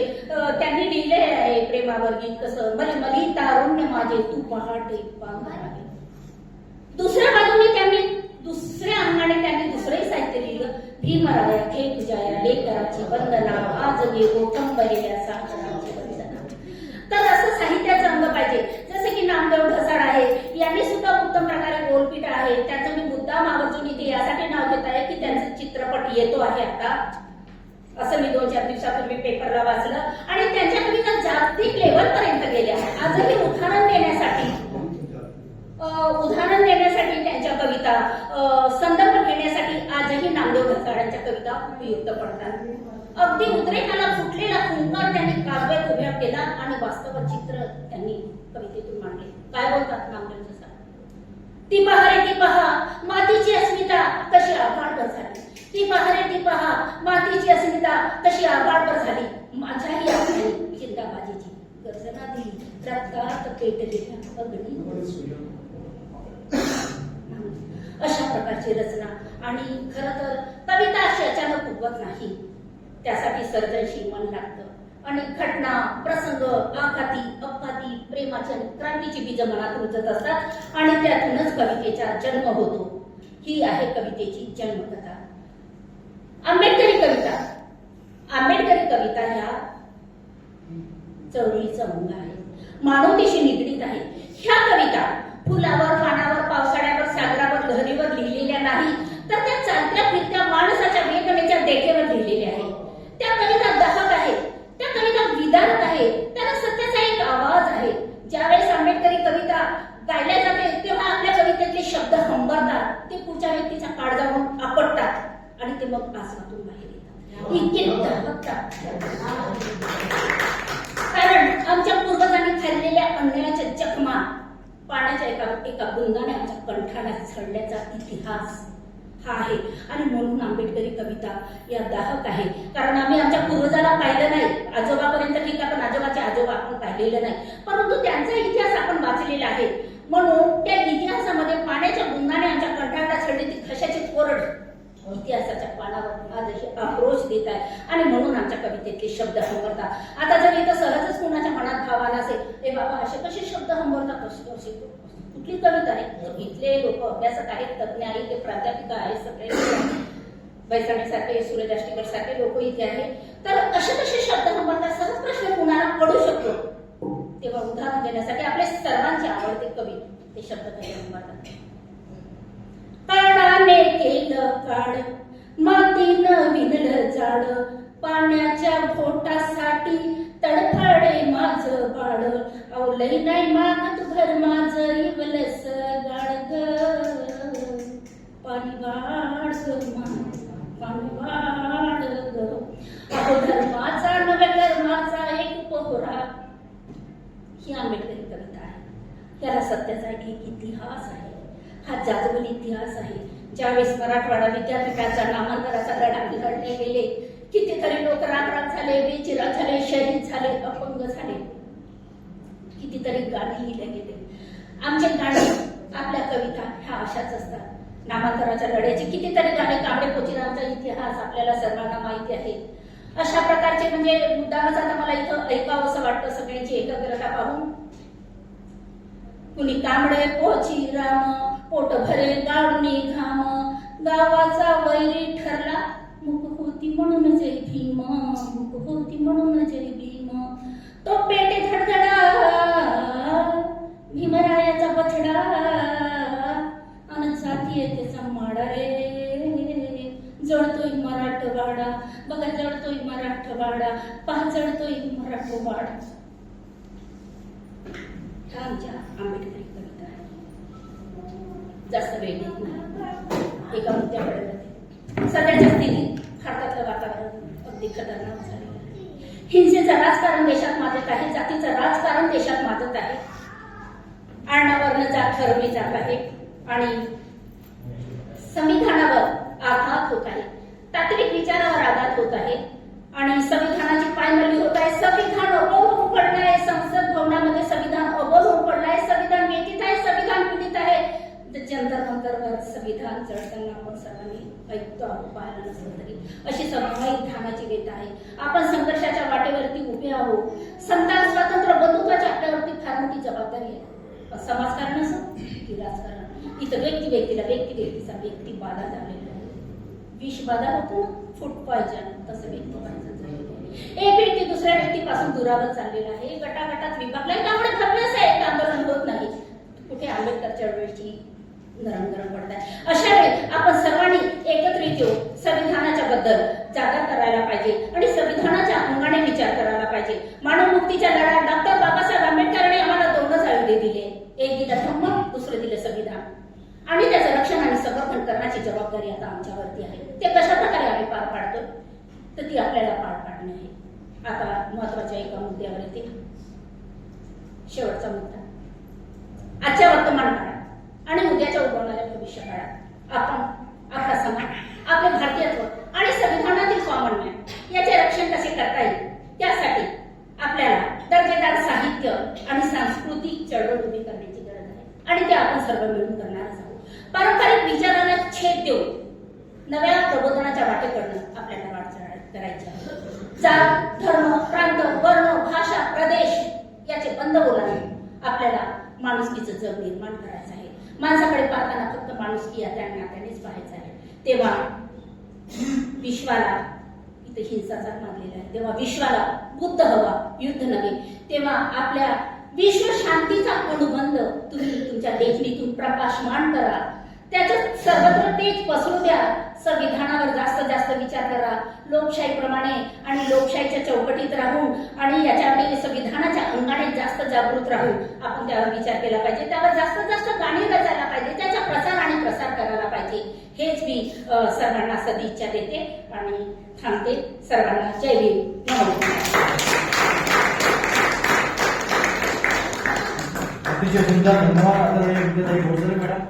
त्यांनी लिहिले आहे प्रेमावर गीत कसं, मली तारुण्य माझे तू पहाटे पांघरावे. दुसऱ्या बाजूने त्यांनी दुसऱ्या अंगाने त्यांनी दुसरंही साहित्य लिहिलं, भीमराया घे तुझ्या या लेकराची वंदना, आज घे ओठंबलेल्या साखराची वंदना. तर असं साहित्याचं अंग पाहिजे. जसे की नामदेव ढसाळ आहे, यांनी सुद्धा उत्तम प्रकारे गोलपीठ आहे. त्याचं मी मुद्दाम आवर्जून इथे यासाठी नाव घेत आहे की त्यांचा चित्रपट येतो आहे आता, असं मी 2-4 दिवसापूर्वी पेपरला वाचलं. आणि त्यांच्या कविता जागतिक लेवल पर्यंत गेल्या. आजही उदाहरण देण्यासाठी त्यांच्या कविता, संदर्भ घेण्यासाठी आजही नामदेव ढसाळांच्या कविता उपयुक्त पडतात. अगदी उद्रेकाला फुटलेला फुंकार त्यांनी काव्यात उभ्या केला आणि वास्तव चित्र त्यांनी कवितेतून मांडले. काय बोलतात नामदेव ढसाळ? ती पहा रे ती पहा, मातीची अस्मिता कशी आभाळभर झाली. ती पहा रे ती पहा, मातीची अस्मिता कशी आभाळभर झाली. माझ्याही आत्म्याने जिंदाबाजीची गर्जना दिली, रक्तात पेटलेल्या अग्नी. अशा प्रकारची रचना. आणि खरं तर कविता अशी अचानक उगवत नाही, त्यासाठी सर्जनशील मन लागतं. आणि घटना, प्रसंग, अपघाती, प्रेमाची आणि क्रांतीची बीज मनात रुजत असतात आणि त्यातूनच कवितेचा जन्म होतो. ही आहे कवितेची जन्मकथा. आंबेडकरी कविता ह्या चळवळीचा अंग आहे, मानवतेशी निगडीत आहे. ह्या कविता फुलावर, पानावर, पावसाळ्यावर, सागरावर, लहरीवर लिहिलेल्या नाही, तर त्या चालत्या फिरत्या माणसाच्या वेदनेच्या देखेवर लिहिलेल्या आहेत. त्या कविता दाहक आहेत, त्या कविता विदारक आहे, त्याला सत्याचा एक आवाज आहे. ज्यावेळेस आंबेडकरी कविता गायल्या जाते तेव्हा आपल्या कवितेतले शब्द हंबरतात, ते पुढच्या व्यक्तीचा काळ जाऊन आपटतात आणि ते मग आसमातून बाहेर येतात. इतके दाहकतात. कारण आमच्या पूर्वजांनी खाल्लेल्या अन्यायाच्या जखमा पाण्याच्या एका बुंदाने आमच्या कंठाला झळल्याचा इतिहास हा आहे. आणि म्हणून आंबेडकरी कविता या दाहक आहे. कारण आम्ही आमच्या पूर्वजाला पाहिलं नाही, आजोबापर्यंत ठीक आहे, पण आजोबाचे आजोबा आपण पाहिलेलं नाही, परंतु त्यांचा इतिहास आपण वाचलेला आहे. म्हणून त्या इतिहासामध्ये पाण्याच्या बुंदाने आमच्या कंठाला झळली ती घशाची कोरड इतिहासाच्या पानावर आजही आक्रोश देत आहे. आणि म्हणून आमच्या कवितेतले शब्द हंबरतात. आता जर इथं सहजच कुणाच्या मनात भाव आला असेल, ए बाबा असे कसे शब्द हंबरतात, कशी कुठली कविता आहे, इथले लोक अभ्यासक आहेत, तज्ञ आहेत, ते प्राध्यापिका आहेत, सगळे बैसाणीसारखे, सूरज आष्टीकर सारखे लोक इथे आहे. तर असे कसे शब्द म्हणतात, सहज प्रश्न कुणाला पडू शकतो. तेव्हा उदाहरण देण्यासाठी आपले सर्वांचे आवडते कवी ते शब्द काही म्हणतात. काळाने केलं काळ, मातीनं विणलं जाड, पाण्याच्या घोटासाठी तडफडे माझं बाळ, अवलई नाही मागत घर माझं इवलस गाड ग, पाणी वाढ पाणी वाढ ग, अहो धर्माचा नव्या धर्माचा एक पोहरा. ही आंबेडकरी कविता आहे. त्याला सत्याचा एक इतिहास आहे. हा जादून इतिहास आहे. ज्यावेळेस मराठवाडा विद्यापीठाचा नामांतराचा लढा लढले गेले, कितीतरी लोक राग झाले, बेचिराग झाले, शहीद झाले, अपंग झाले, कितीतरी गाणी लिहिले गेले. आमचे गाणे, आपल्या कविता ह्या अशाच असतात. नामांतराच्या लढ्याची कितीतरी गाणे, कांबळे पोचिरांचा इतिहास आपल्याला सर्वांना माहिती आहे. अशा प्रकारचे म्हणजे मुद्दामच आता मला इथं ऐकावं असं वाटतं सगळ्यांची एकाग्रता पाहून. कुणी कांबळे पोचिराम, पोट भरे गाडूनी घाम, गावाचा वैरी ठरला, मुक होती म्हणून जय भीम, मुक होती म्हणून जय भीम, तो पेटे धडधडा भीमरायाचा बछडा, अन जातीये त्याचा माडा रे, जळतोय मराठवाडा, बघा जळतोय मराठवाडा, पहा जळतोय मराठवाडा. ह्या आमच्या आंबेडकरी कविता आहे. जास्त वेळ घेत नाही, एका मुद्द्याकडे जाते. सध्याच्या स्थितीत भारतातलं वातावरण अगदी खतरनाक झालेलं आहे. हिंसेचं राजकारण देशात माजत आहे, जातीचं राजकारण देशात माजत आहे, आडनावावरनं जात ठरवली जात आहे आणि संविधानावर आघात होत आहे, तात्विक विचारावर आघात होत आहे आणि संविधानाची पायमल्ली होत आहे. संविधान अबोल होऊन पडलं आहे. संसद भवनामध्ये संविधान अबोल होऊन पडलं आहे. संविधान व्यतीत आहे, संविधान पीडित आहे. जंतर मंतरवर संविधान चढताना आपण सर्वांनी ऐकतो आहोत, पाहायला नसलं तरी. अशी संविधानाची वेत आहे. आपण संघर्षाच्या वाटेवरती उभे आहोत. संतान स्वातंत्र्य बंधुत्वाची आपल्यावरती फार मोठी जबाबदारी आहे. समाजकारण असो की राजकारण, इथं व्यक्तीला व्यक्तीचा व्यक्तिबाधा झालेला आहे. विषबाधा होतो ना, फूड पॉयझन, तसं व्यक्तिबाधा झालेलं आहे. एक व्यक्ती दुसऱ्या व्यक्तीपासून दुरावत चाललेला आहे, गटागटात विभागलाय. त्यामुळे ठरलंच आहे एक आंदोलन होत नाही. कुठे आंबेडकर चळवळीची नरम पडत आहे. अशा वेळी आपण सर्वांनी एकत्रित येऊन संविधानाच्या बद्दल जागर करायला पाहिजे आणि संविधानाच्या अंगाने विचार करायला पाहिजे. मानवमुक्तीच्या लढ्यात डॉक्टर बाबासाहेब आंबेडकरांनी आम्हाला दोनच आयुधे दिले. एक दिलं धम्म, दुसरं दिलं संविधान आणि त्याचं रक्षण आणि संवर्धन करण्याची जबाबदारी आता आमच्यावरती आहे. ते कशा प्रकारे आम्ही पार पाडतो तर ती आपल्याला पार पाडणे आहे. आता महत्वाच्या एका मुद्द्यावर येते. शेवटचा मुद्दा, आजच्या वर्तमान काळात आणि उद्याच्या उगवणाऱ्या भविष्य काळात आपण, आपला समाज, आपले भारतीयत्व आणि संविधानातील कॉमन मॅन याचे रक्षण कसे करता येईल, त्यासाठी आपल्याला दर्जेदार साहित्य आणि सांस्कृतिक चळवळ उभी करण्याची गरज आहे आणि ते आपण सर्व मिळून करणारच आहोत. पारंपरिक विचारांना छेद देऊन नव्या प्रबोधनाच्या वाटेकडून आपल्याला वाटचाल करायची आहे. जात, धर्म, प्रांत, वर्ण, भाषा, प्रदेश याचे बंद ओलांडून आपल्याला माणुसकीचं जग निर्माण करायचं आहे. माणसाकडे पाहताना फक्त माणुसकी या नात्यानेच पाहायचं आहे. तेव्हा विश्वाला, इथे हिंसाचार मानलेला आहे, तेव्हा विश्वाला बुद्ध हवा, युद्ध नव्हे. तेव्हा आपल्या विश्व शांतीचा अनुबंध तुम्ही तुमच्या लेखणीतून प्रकाशमान करा. त्याचं सर्वत्र तेच पसरू द्या. संविधानावर जास्त विचार करा. लोकशाहीप्रमाणे आणि लोकशाहीच्या चौकटीत राहून आणि याच्यामध्ये संविधानाच्या अंगाने जास्त जागृत राहून आपण त्यावर विचार केला पाहिजे. त्यावर जास्त गाणी रचायला पाहिजे. त्याचा प्रचार आणि प्रसार करायला पाहिजे. हेच मी सर्वांना सदिच्छा देते आणि थांबते. सर्वांना जय भीम. अतिशय सुंदर, धन्यवाद आदरणीय विद्याताई बोरसरे मॅडम.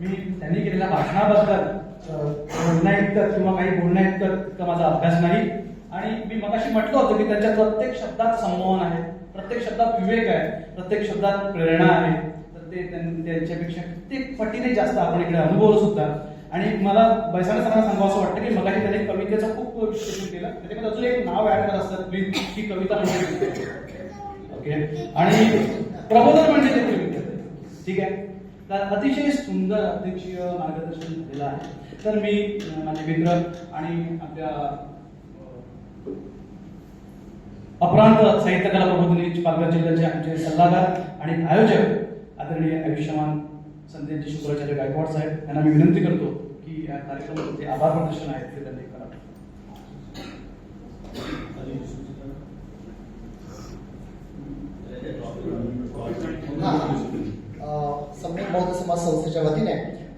मी त्यांनी केलेल्या भाषणाबद्दल बोलण्याइतकं किंवा काही बोलण्याइतकं माझा अभ्यास नाही आणि मी मगाशी म्हटलं होतं की त्यांच्या प्रत्येक शब्दात संमोहन आहे, प्रत्येक शब्दात विवेक आहे, प्रत्येक शब्दात प्रेरणा आहे. तर ते त्यांच्यापेक्षा कित्येक पटीने जास्त आपण इकडे अनुभवलं सुद्धा. आणि मला बैसाला सरांना सांगावं असं वाटतं की मगाशी त्याने कवितेचं खूप विश्लेषण केलं. त्याच्यामध्ये अजून एक नाव ऍड करत असतात, प्लीज, ही कविता म्हणजे ओके आणि प्रबोधन म्हणजे ते कविता. ठीक आहे. अतिशय सुंदर अध्यक्षीय मार्गदर्शन झालेलं आहे. तर मी माझे मित्र आणि आपल्या अपरांत साहित्य कला प्रबोधिनी पालघर जिल्ह्याचे आमचे सल्लागार आणि आयोजक आदरणीय आयुष्यमान संदेशजी शुक्राचार्य गायकवाड साहेब यांना मी विनंती करतो की या कार्यक्रमामध्ये आभार प्रदर्शन आहे ते त्यांनी करा. सम्यक बौद्ध समाज संस्थेच्या वतीने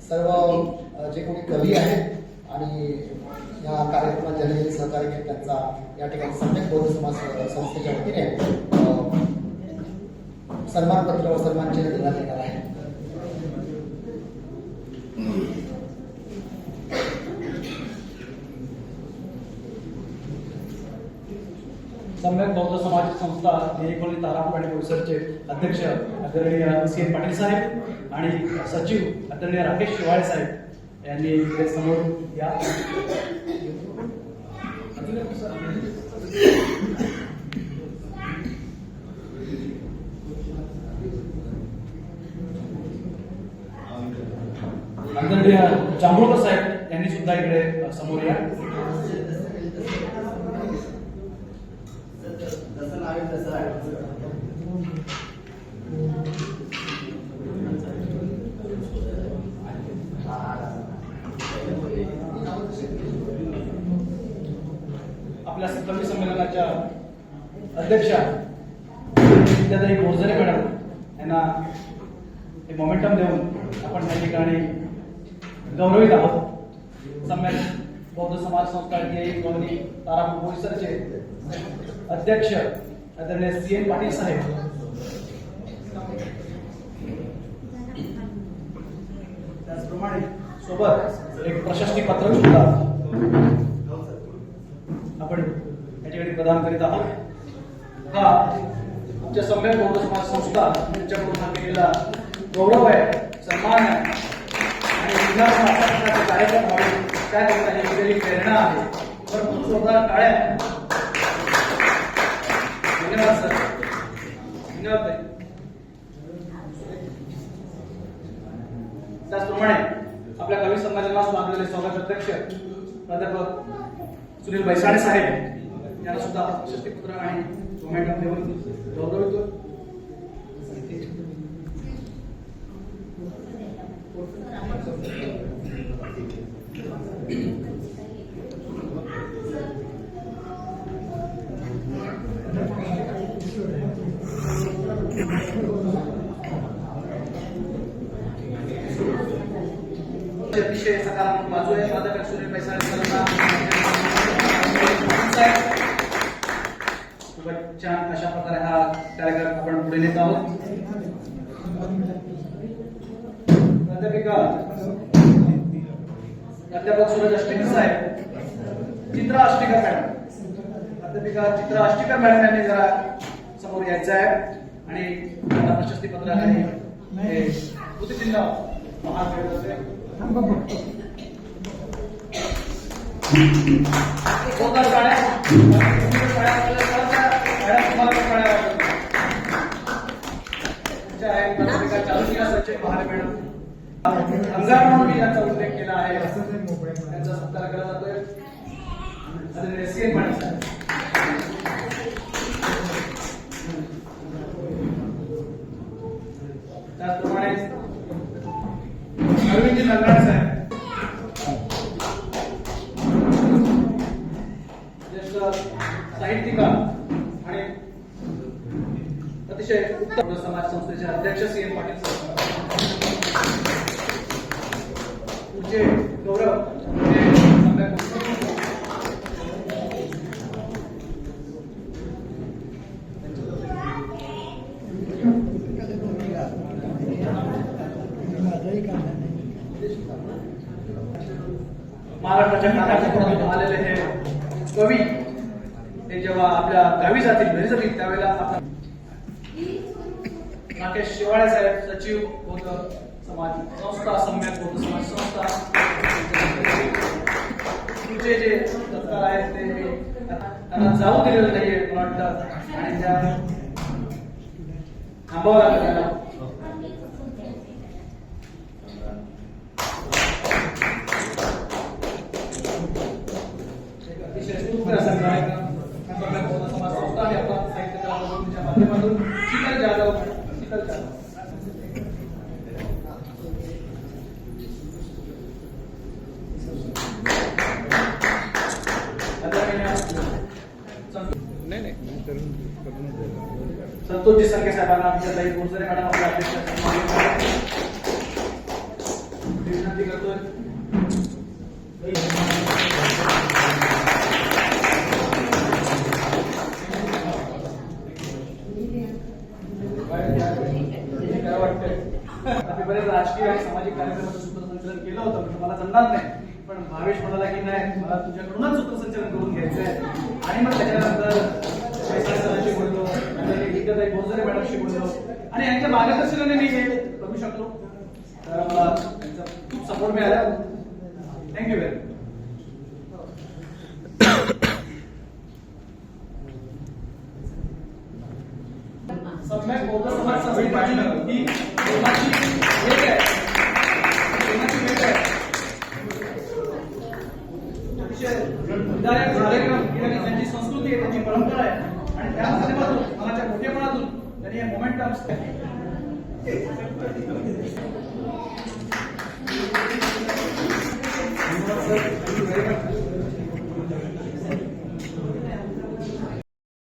सर्व जे कोणी कवी आहेत आणि या कार्यक्रमात ज्यांनी जे सहकार्य केले त्यांचा या ठिकाणी सम्यक बौद्ध समाज संस्थेच्या वतीने सन्मानपत्र व सन्मानचिन्ह देण्यात येणार आहे. सम्यक बौद्ध समाज संस्था देहकोली तारापूर आणि बोईसरचे अध्यक्ष आदरणीय CN पाटील साहेब आणि सचिव आदरणीय राकेश शिवाळे साहेब यांनी इकडे समोर या. आदरणीय जांभूळकर साहेब यांनी सुद्धा इकडे समोर या. आपल्या कवी संमेलनाच्या अध्यक्षा विद्याताई बोरजरे मॅडम यांना हे मोमेंटम देऊन आपण या ठिकाणी गौरवित आहोत. सम्मेलन बौद्ध समाज संस्था देहकोली तारापूर बोईसरचे अध्यक्ष आदरणीय CN पाटील साहेब त्याचप्रमाणे सोबत एक प्रशस्ती पत्रक सुद्धा आपण या ठिकाणी प्रदान करीत आहोत. हा आमच्या सम्यक बौद्ध समाज संस्था यांच्याकडून केलेला गौरव आहे, सन्मान आहे आणि अशा कार्यक्रम व्हावे त्याकरिता ही केलेली प्रेरणा आहे. तर जोरदार टाळ्या. धन्यवाद सर. धन्यवाद ताई. त्याचप्रमाणे आपल्या कवी संमेलनास लाभलेले स्वागत अध्यक्ष प्राध्यापक सुनील बैसाडे साहेब यांना सुद्धा प्रशस्तीपत्र आणि मोमेंटम देऊन गौरवितो. अतिशय सकारात्मक बाजू आहे. प्राध्यापक सुनील बैसाडे सरांना खूपच छान अशा प्रकारे हा कार्यक्रम आपण पुढे नेत आहोत. प्राध्यापक सूरज अष्टेकर साहेब, चित्रा अष्टेकर मॅडम, प्राध्यापिका चित्रा अष्टेकर मॅडम यांनी जरा समोर यायचं आहे आणि त्यांना प्रशस्ती पत्र आहे हे कृतीचिन्ह महान मिळत असेल. मी यांचा उल्लेख केला आहे, त्यांचा सत्कार केला जातोय. CN पाटील साहेब, त्याचप्रमाणे अरविंद नगराड साहेब, ज्येष्ठ साहित्यिका आणि अतिशय उत्तम समाज संस्थेचे अध्यक्ष CN पाटील साहेब. पुढचे गौरव महाराष्ट्राच्या कानाकोपऱ्यातून आलेले हे कवी हे जेव्हा आपल्या गावी जातील, घरी जातील, त्यावेळेला आपला राकेश शिवाळे साहेब, सचिव बौद्ध समाज संस्था, सम्यक बौद्ध समाज संस्था, तुमचे जे सत्कार आहेत ते त्यांना जाऊ दिलेलं नाहीये मला वाटतं आणि त्या थांबावं लागलं. माध्यमातून शीतल जाधव. संतोषजी संखे साहेबांना आमच्या ताई बोरसरे मॅडम आपल्या अध्यक्ष विनंती करतोय. काय वाटतंय? आम्ही बरेच राजकीय आणि सामाजिक कार्यक्रमाचं सूत्रसंचालन केलं होतं, पण मला जमणार नाही. पण भावेश म्हणाला की नाही, मला तुझ्याकडूनच सूत्रसंचालन करून घ्यायचंय. आणि मग त्याच्यानंतर सरांशी बोललो, गीताताई बोरसरे मॅडमशी बोललो आणि यांच्या मार्गदर्शनाने मी हे करू शकलो. तर मला त्यांचा खूप सपोर्ट मिळाला. Thank you very much. सम्यक बौद्ध समाज संस्थेची ही प्रेमाची भेट आहे. प्रेमाची भेट आहे. अतिशय विधायक कार्यक्रम केल्याने त्यांची संस्कृती आहे, त्यांची परंपरा आहे आणि त्या माध्यमातून मनाच्या मोठेपणातून त्यांनी हे momentums Thank you very much.